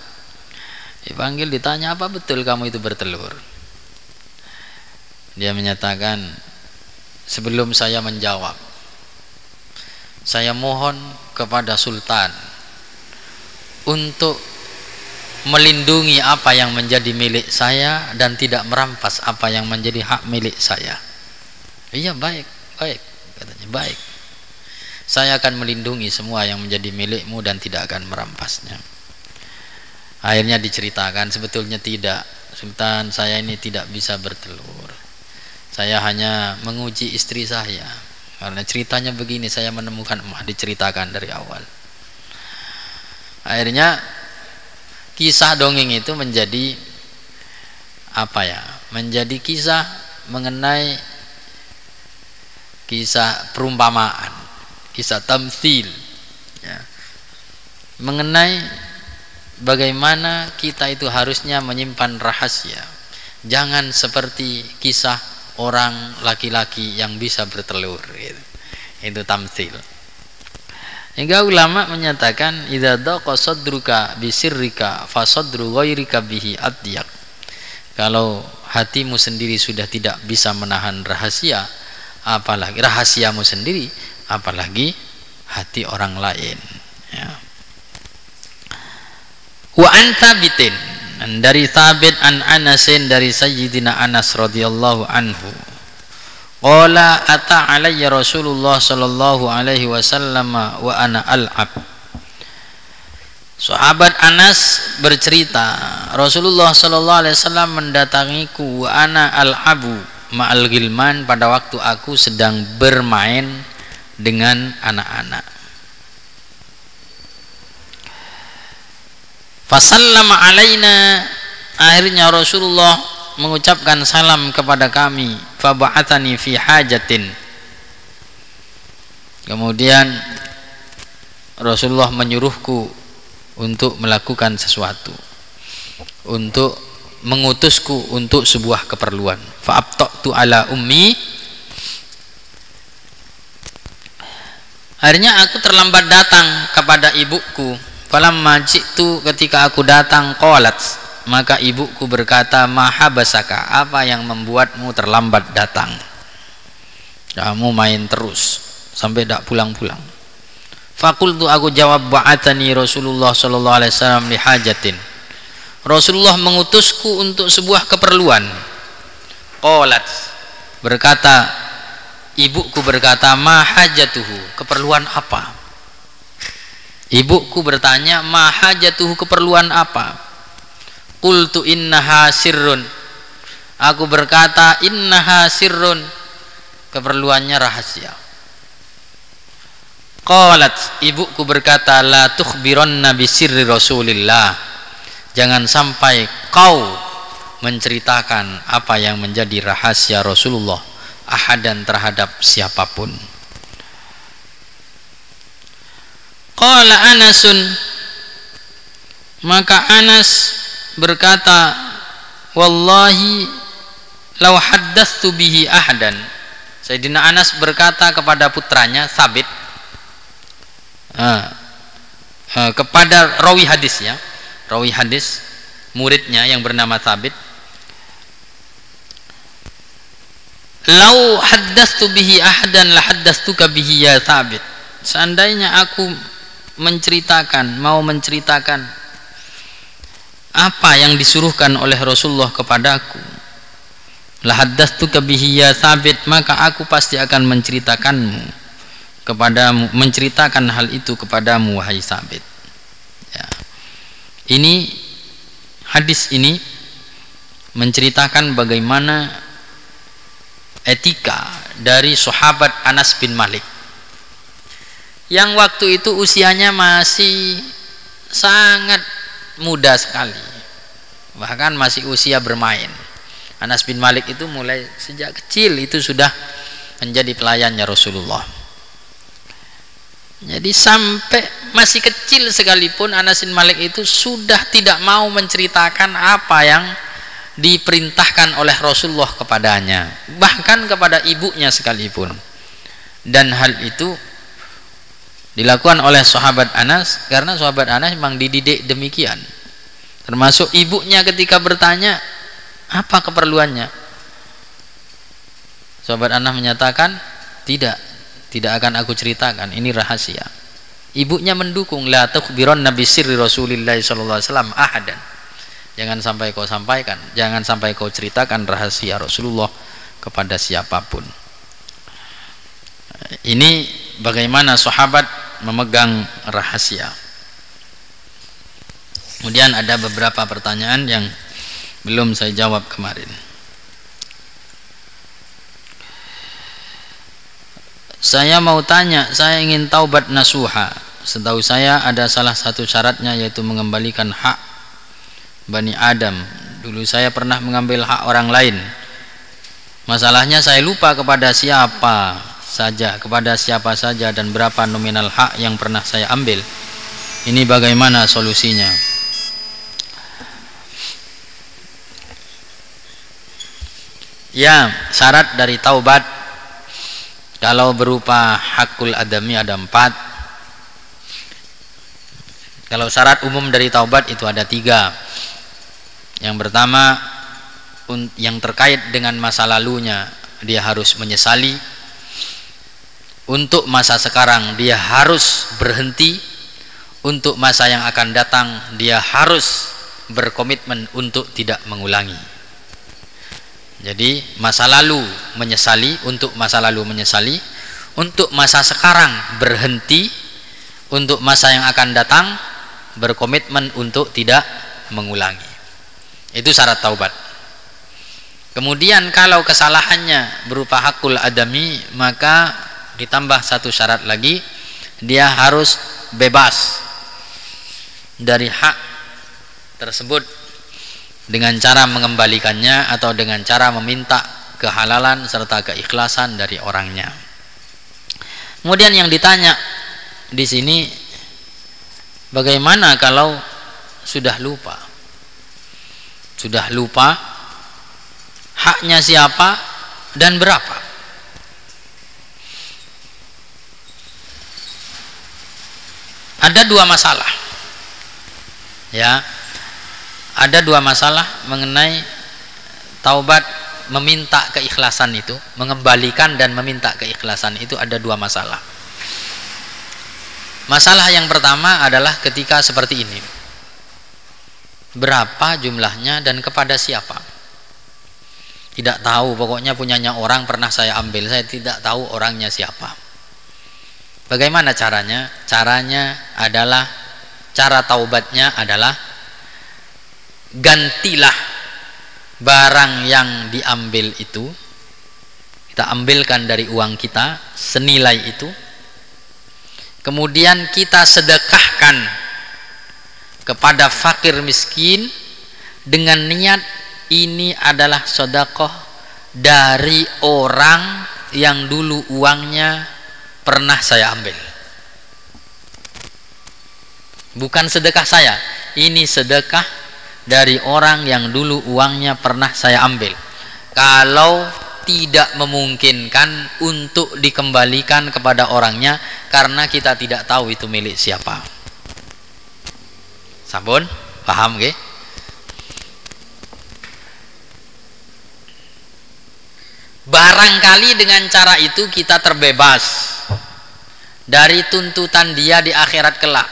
Dipanggil, ditanya, apa betul kamu itu bertelur? Dia menyatakan, sebelum saya menjawab, saya mohon kepada sultan untuk melindungi apa yang menjadi milik saya dan tidak merampas apa yang menjadi hak milik saya. Iya, baik katanya, baik. Saya akan melindungi semua yang menjadi milikmu dan tidak akan merampasnya. Akhirnya diceritakan, sebetulnya tidak, Sultan, saya ini tidak bisa bertelur. Saya hanya menguji istri saya. Karena ceritanya begini, saya menemukan emas, diceritakan dari awal. Akhirnya kisah dongeng itu menjadi apa ya? Menjadi kisah mengenai kisah perumpamaan, kisah tamtsil ya. Mengenai bagaimana kita itu harusnya menyimpan rahasia. Jangan seperti kisah orang laki-laki yang bisa bertelur gitu. Itu tamtsil. Hingga ulama menyatakan idza daqa sadruka bisirrika fa sadru ghairika bihi adyaq. Kalau hatimu sendiri sudah tidak bisa menahan rahasia, apalagi rahasiamu sendiri, apalagi hati orang lain ya. Wa an Thabitin, dari Thabit an Anasin, dari Sayyidina Anas radhiyallahu anhu, qala ata alayya Rasulullah sallallahu alaihi wasallam wa ana al'ab. Sahabat Anas bercerita, Rasulullah sallallahu alaihi wasallam mendatangiku wa ana al'abu ma'al gilman, pada waktu aku sedang bermain dengan anak-anak. Fasallama alaina, akhirnya Rasulullah mengucapkan salam kepada kami. Faba'athani fi hajatin, kemudian Rasulullah menyuruhku untuk melakukan sesuatu, untuk mengutusku untuk sebuah keperluan. Fa'abta'tu ala ummi, akhirnya aku terlambat datang kepada ibuku. Falamma ji'tu, ketika aku datang, qalat, maka ibuku berkata, mahabasaka, apa yang membuatmu terlambat datang? Kamu main terus sampai tidak pulang-pulang. Fakultu, aku jawab, ba'atani Rasulullah sallallahu alaihi wasallam li hajatin. Rasulullah mengutusku untuk sebuah keperluan. Qalat, berkata, ibuku berkata, ma hajatuhu, keperluan apa? Ibuku bertanya, ma hajatuhu, keperluan apa? Qultu innaha sirrun, aku berkata, innaha sirrun, keperluannya rahasia. Qalat, ibuku berkata, la tukhbiranna bisirri Rasulillah, jangan sampai kau menceritakan apa yang menjadi rahasia Rasulullah ahadan, terhadap siapapun. Qala Anasun, maka Anas berkata, wallahi law haddatstu bihi ahadan. Sayyidina Anas berkata kepada putranya Thabit, kepada rawi hadis, ya, rawi hadis muridnya yang bernama Thabit, lau haddatstu bihi ahadan la haddatstuka bihi ya Thabit. Seandainya aku mau menceritakan apa yang disuruhkan oleh Rasulullah kepadaku, la haddatstuka bihi ya Thabit, maka aku pasti akan menceritakan hal itu kepadamu wahai Thabit. Ya. Ini hadis ini menceritakan bagaimana etika dari sahabat Anas bin Malik yang waktu itu usianya masih sangat muda sekali, bahkan masih usia bermain. Anas bin Malik itu mulai sejak kecil itu sudah menjadi pelayannya Rasulullah. Jadi sampai masih kecil sekalipun Anas bin Malik itu sudah tidak mau menceritakan apa yang diperintahkan oleh Rasulullah kepadanya, bahkan kepada ibunya sekalipun. Dan hal itu dilakukan oleh sahabat Anas karena sahabat Anas memang dididik demikian. Termasuk ibunya ketika bertanya apa keperluannya, sahabat Anas menyatakan tidak akan aku ceritakan, ini rahasia. Ibunya mendukung, la tukhbiranna bi sirri Rasulillah sallallahu alaihi wasallam ahadan. Jangan sampai kau sampaikan, jangan sampai kau ceritakan rahasia Rasulullah kepada siapapun. Ini bagaimana sahabat memegang rahasia. Kemudian ada beberapa pertanyaan yang belum saya jawab kemarin. Saya mau tanya, saya ingin taubat nasuha. Setahu saya ada salah satu syaratnya yaitu mengembalikan hak Bani Adam. Dulu saya pernah mengambil hak orang lain. Masalahnya saya lupa kepada siapa saja dan berapa nominal hak yang pernah saya ambil. Ini bagaimana solusinya? Ya, syarat dari taubat kalau berupa hakul adami ada 4. Kalau syarat umum dari taubat itu ada 3. Yang pertama, yang terkait dengan masa lalunya dia harus menyesali. Untuk masa sekarang dia harus berhenti. Untuk masa yang akan datang dia harus berkomitmen untuk tidak mengulangi. Jadi masa lalu menyesali, untuk masa lalu menyesali, untuk masa sekarang berhenti, untuk masa yang akan datang berkomitmen untuk tidak mengulangi. Itu syarat taubat. Kemudian kalau kesalahannya berupa hakul adami, maka ditambah satu syarat lagi, dia harus bebas dari hak tersebut dengan cara mengembalikannya atau dengan cara meminta kehalalan serta keikhlasan dari orangnya. Kemudian yang ditanya di sini, bagaimana kalau sudah lupa? Sudah lupa haknya siapa dan berapa? Ada 2 masalah. Ya. Ada 2 masalah mengenai taubat, meminta keikhlasan itu, mengembalikan dan meminta keikhlasan itu ada 2 masalah. Masalah yang pertama adalah ketika seperti ini. Berapa jumlahnya dan kepada siapa? Tidak tahu, pokoknya punyanya orang pernah saya ambil, saya tidak tahu orangnya siapa. Bagaimana caranya? Caranya adalah, cara taubatnya adalah gantilah barang yang diambil itu, kita ambilkan dari uang kita senilai itu, kemudian kita sedekahkan kepada fakir miskin dengan niat ini adalah sedekah dari orang yang dulu uangnya pernah saya ambil. Bukan sedekah saya, ini sedekah dari orang yang dulu uangnya pernah saya ambil. Kalau tidak memungkinkan untuk dikembalikan kepada orangnya karena kita tidak tahu itu milik siapa. Sampun? Paham nggih? Barangkali dengan cara itu kita terbebas dari tuntutan dia di akhirat kelak.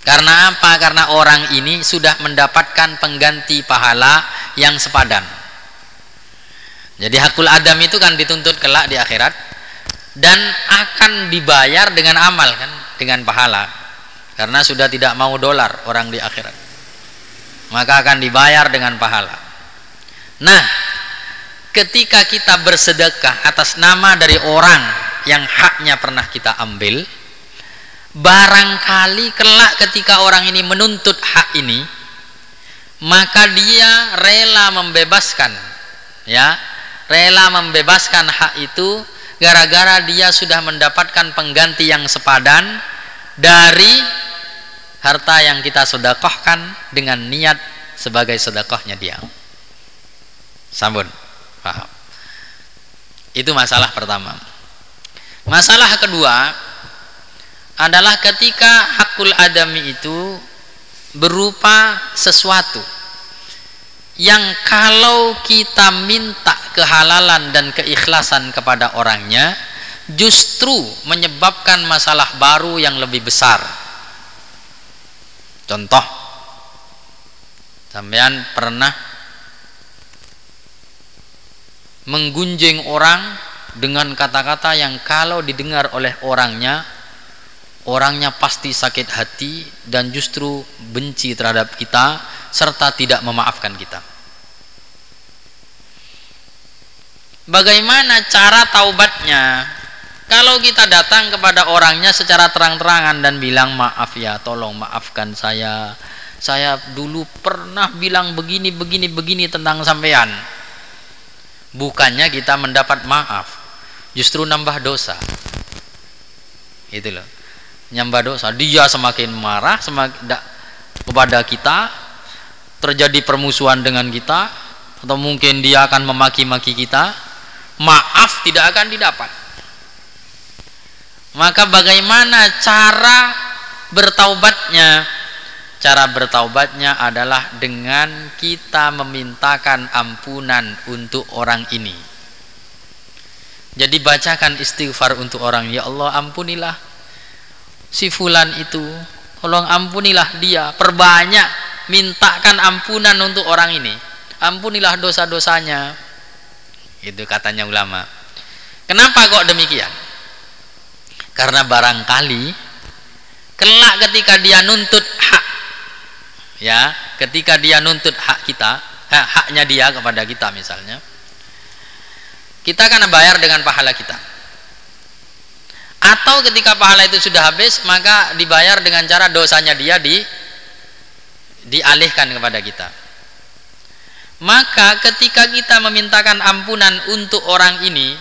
Karena apa? Karena orang ini sudah mendapatkan pengganti pahala yang sepadan. Jadi hakul adam itu kan dituntut kelak di akhirat dan akan dibayar dengan amal kan, dengan pahala. Karena sudah tidak mau dolar orang di akhirat, maka akan dibayar dengan pahala. Nah, ketika kita bersedekah atas nama dari orang yang haknya pernah kita ambil, barangkali kelak ketika orang ini menuntut hak ini, maka dia rela membebaskan, ya, rela membebaskan hak itu gara-gara dia sudah mendapatkan pengganti yang sepadan dari harta yang kita sedekahkan dengan niat sebagai sedekahnya dia. Sampun? Paham? Itu masalah pertama. Masalah kedua adalah ketika hakul adami itu berupa sesuatu yang kalau kita minta kehalalan dan keikhlasan kepada orangnya justru menyebabkan masalah baru yang lebih besar. Contoh, sampean pernah menggunjing orang dengan kata-kata yang kalau didengar oleh orangnya pasti sakit hati dan justru benci terhadap kita serta tidak memaafkan kita. Bagaimana cara taubatnya? Kalau kita datang kepada orangnya secara terang-terangan dan bilang, maaf ya, tolong maafkan saya dulu pernah bilang begini tentang sampean. Bukannya kita mendapat maaf, justru nambah dosa. Itu loh, nambah dosa. Dia semakin marah kepada kita, terjadi permusuhan dengan kita, atau mungkin dia akan memaki-maki kita. Maaf tidak akan didapat. Maka bagaimana cara bertaubatnya? Cara bertaubatnya adalah dengan kita memintakan ampunan untuk orang ini. Jadi bacakan istighfar untuk orang. Ya Allah, ampunilah si fulan itu, tolong ampunilah dia. Perbanyak mintakan ampunan untuk orang ini. Ampunilah dosa-dosanya. Itu katanya ulama. Kenapa kok demikian? Karena barangkali kelak ketika dia nuntut hak, ya, ketika dia nuntut hak kita, haknya dia kepada kita misalnya, kita akan bayar dengan pahala kita. Atau ketika pahala itu sudah habis, maka dibayar dengan cara dosanya dia dialihkan kepada kita. Maka ketika kita memintakan ampunan untuk orang ini,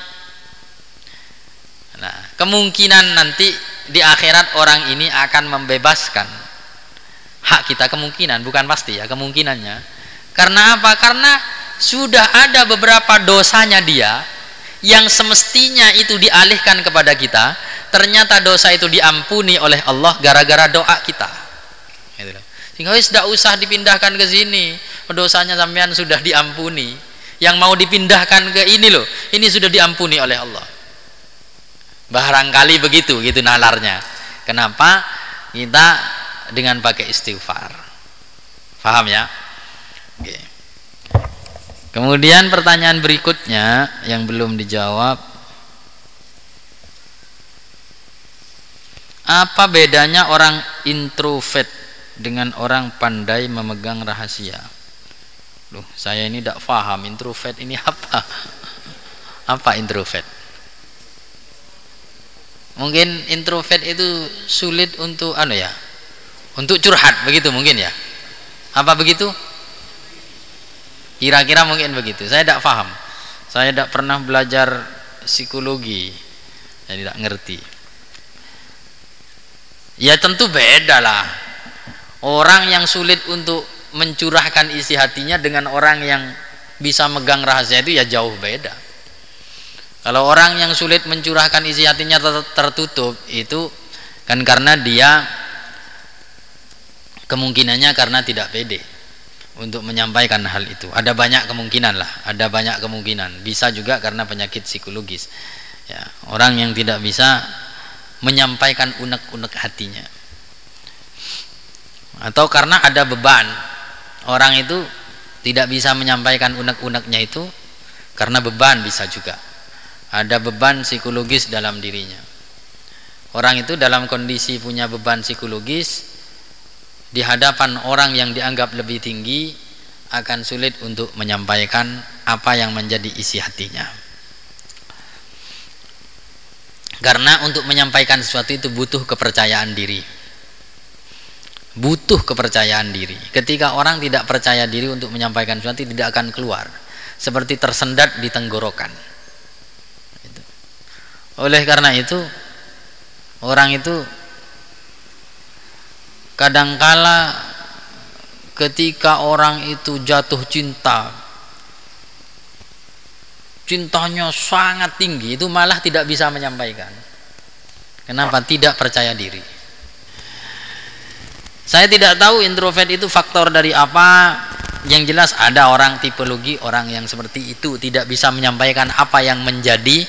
nah, kemungkinan nanti di akhirat orang ini akan membebaskan hak kita, kemungkinan, bukan pasti ya, kemungkinannya. Karena apa? Karena sudah ada beberapa dosanya dia yang semestinya itu dialihkan kepada kita, ternyata dosa itu diampuni oleh Allah gara-gara doa kita. Gitu loh. Sehingga tidak usah dipindahkan ke sini, dosanya sampean sudah diampuni. Yang mau dipindahkan ke ini loh, ini sudah diampuni oleh Allah. Barangkali begitu, gitu nalarnya. Kenapa kita dengan pakai istighfar? Paham ya? Oke. Kemudian pertanyaan berikutnya yang belum dijawab, apa bedanya orang introvert dengan orang pandai memegang rahasia? Loh, saya ini tidak paham introvert ini apa? Apa introvert? Mungkin introvert itu sulit untuk untuk curhat, begitu mungkin ya? Apa begitu? Kira-kira mungkin begitu. Saya tidak paham. Saya tidak pernah belajar psikologi. Saya tidak ngerti. Ya tentu beda lah. Orang yang sulit untuk mencurahkan isi hatinya dengan orang yang bisa megang rahasia itu ya jauh beda. Kalau orang yang sulit mencurahkan isi hatinya tertutup, itu kan karena dia kemungkinannya karena tidak pede untuk menyampaikan hal itu. Ada banyak kemungkinan lah, ada banyak kemungkinan. Bisa juga karena penyakit psikologis. Ya, orang yang tidak bisa menyampaikan unek-unek hatinya, atau karena ada beban. Orang itu tidak bisa menyampaikan unek-uneknya itu karena beban, bisa juga ada beban psikologis dalam dirinya. Orang itu dalam kondisi punya beban psikologis di hadapan orang yang dianggap lebih tinggi akan sulit untuk menyampaikan apa yang menjadi isi hatinya. Karena untuk menyampaikan sesuatu itu butuh kepercayaan diri. Butuh kepercayaan diri. Ketika orang tidak percaya diri untuk menyampaikan sesuatu, tidak akan keluar. Seperti tersendat di tenggorokan. Oleh karena itu, orang itu kadangkala ketika orang itu jatuh cinta, cintanya sangat tinggi, itu malah tidak bisa menyampaikan. Kenapa? Tidak percaya diri. Saya tidak tahu introvert itu faktor dari apa. Yang jelas ada orang tipologi orang yang seperti itu, tidak bisa menyampaikan apa yang menjadi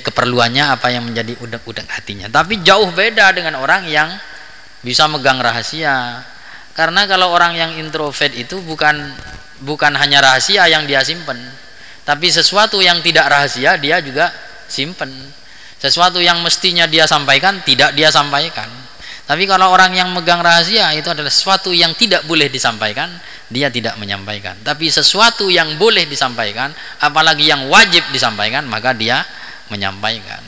keperluannya, apa yang menjadi unek-unek hatinya. Tapi jauh beda dengan orang yang bisa megang rahasia. Karena kalau orang yang introvert itu bukan hanya rahasia yang dia simpen, tapi sesuatu yang tidak rahasia dia juga simpen. Sesuatu yang mestinya dia sampaikan tidak dia sampaikan. Tapi kalau orang yang megang rahasia itu adalah sesuatu yang tidak boleh disampaikan, dia tidak menyampaikan. Tapi sesuatu yang boleh disampaikan, apalagi yang wajib disampaikan, maka dia menyampaikan.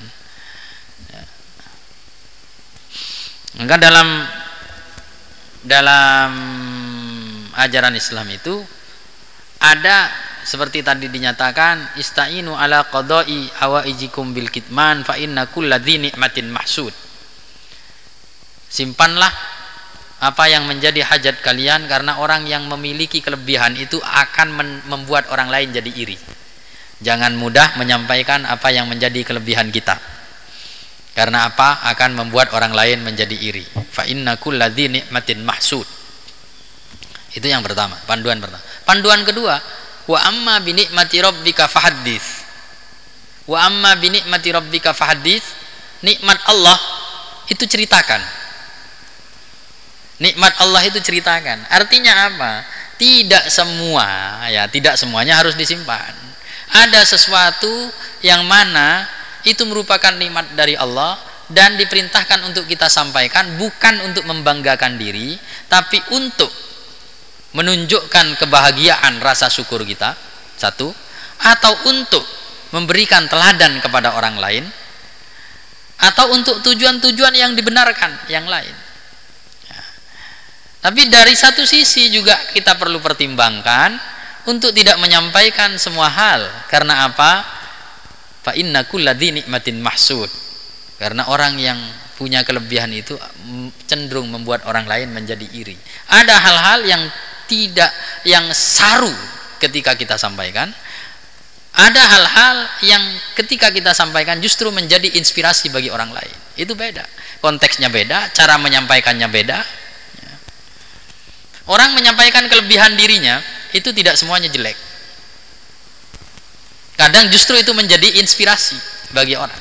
Maka dalam ajaran Islam itu ada seperti tadi dinyatakan, istainu ala qada'i hawaijikum bil kitman fa inna kulladzi ni'matin mahsud. Simpanlah apa yang menjadi hajat kalian, karena orang yang memiliki kelebihan itu akan membuat orang lain jadi iri. Jangan mudah menyampaikan apa yang menjadi kelebihan kita. Karena apa? Akan membuat orang lain menjadi iri. Fa inna kulladzi ni'matin mahsud. Itu yang pertama, panduan pertama. Panduan kedua, wa amma bi ni'mati rabbika fahaddits. Wa amma bi ni'mati rabbika fahaddits. Nikmat Allah itu ceritakan. Nikmat Allah itu ceritakan. Artinya apa? Tidak semua, ya, tidak semuanya harus disimpan. Ada sesuatu yang mana itu merupakan nikmat dari Allah dan diperintahkan untuk kita sampaikan, bukan untuk membanggakan diri, tapi untuk menunjukkan kebahagiaan rasa syukur kita, satu, atau untuk memberikan teladan kepada orang lain, atau untuk tujuan-tujuan yang dibenarkan yang lain. Ya. Tapi dari satu sisi juga kita perlu pertimbangkan untuk tidak menyampaikan semua hal. Karena apa? Fa inna kulladzi nikmatin mahsud. Karena orang yang punya kelebihan itu cenderung membuat orang lain menjadi iri. Ada hal-hal yang saru ketika kita sampaikan. Ada hal-hal yang ketika kita sampaikan justru menjadi inspirasi bagi orang lain. Itu beda. Konteksnya beda, cara menyampaikannya beda. Orang menyampaikan kelebihan dirinya itu tidak semuanya jelek. Kadang justru itu menjadi inspirasi bagi orang.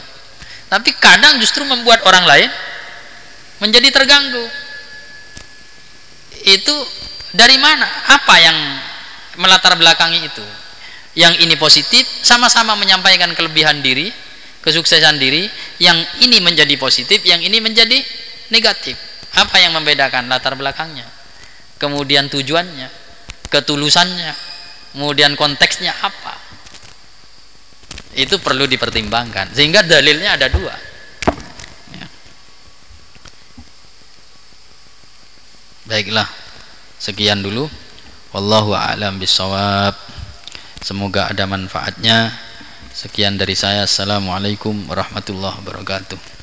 Tapi kadang justru membuat orang lain menjadi terganggu. Itu dari mana? Apa yang melatar belakangi itu? Yang ini positif, sama-sama menyampaikan kelebihan diri, kesuksesan diri. Yang ini menjadi positif, yang ini menjadi negatif. Apa yang membedakan? Latar belakangnya, kemudian tujuannya, ketulusannya, kemudian konteksnya apa. Itu perlu dipertimbangkan, sehingga dalilnya ada dua. Ya. Baiklah, sekian dulu. Wallahu a'lam bishawab. Semoga ada manfaatnya. Sekian dari saya. Assalamualaikum warahmatullahi wabarakatuh.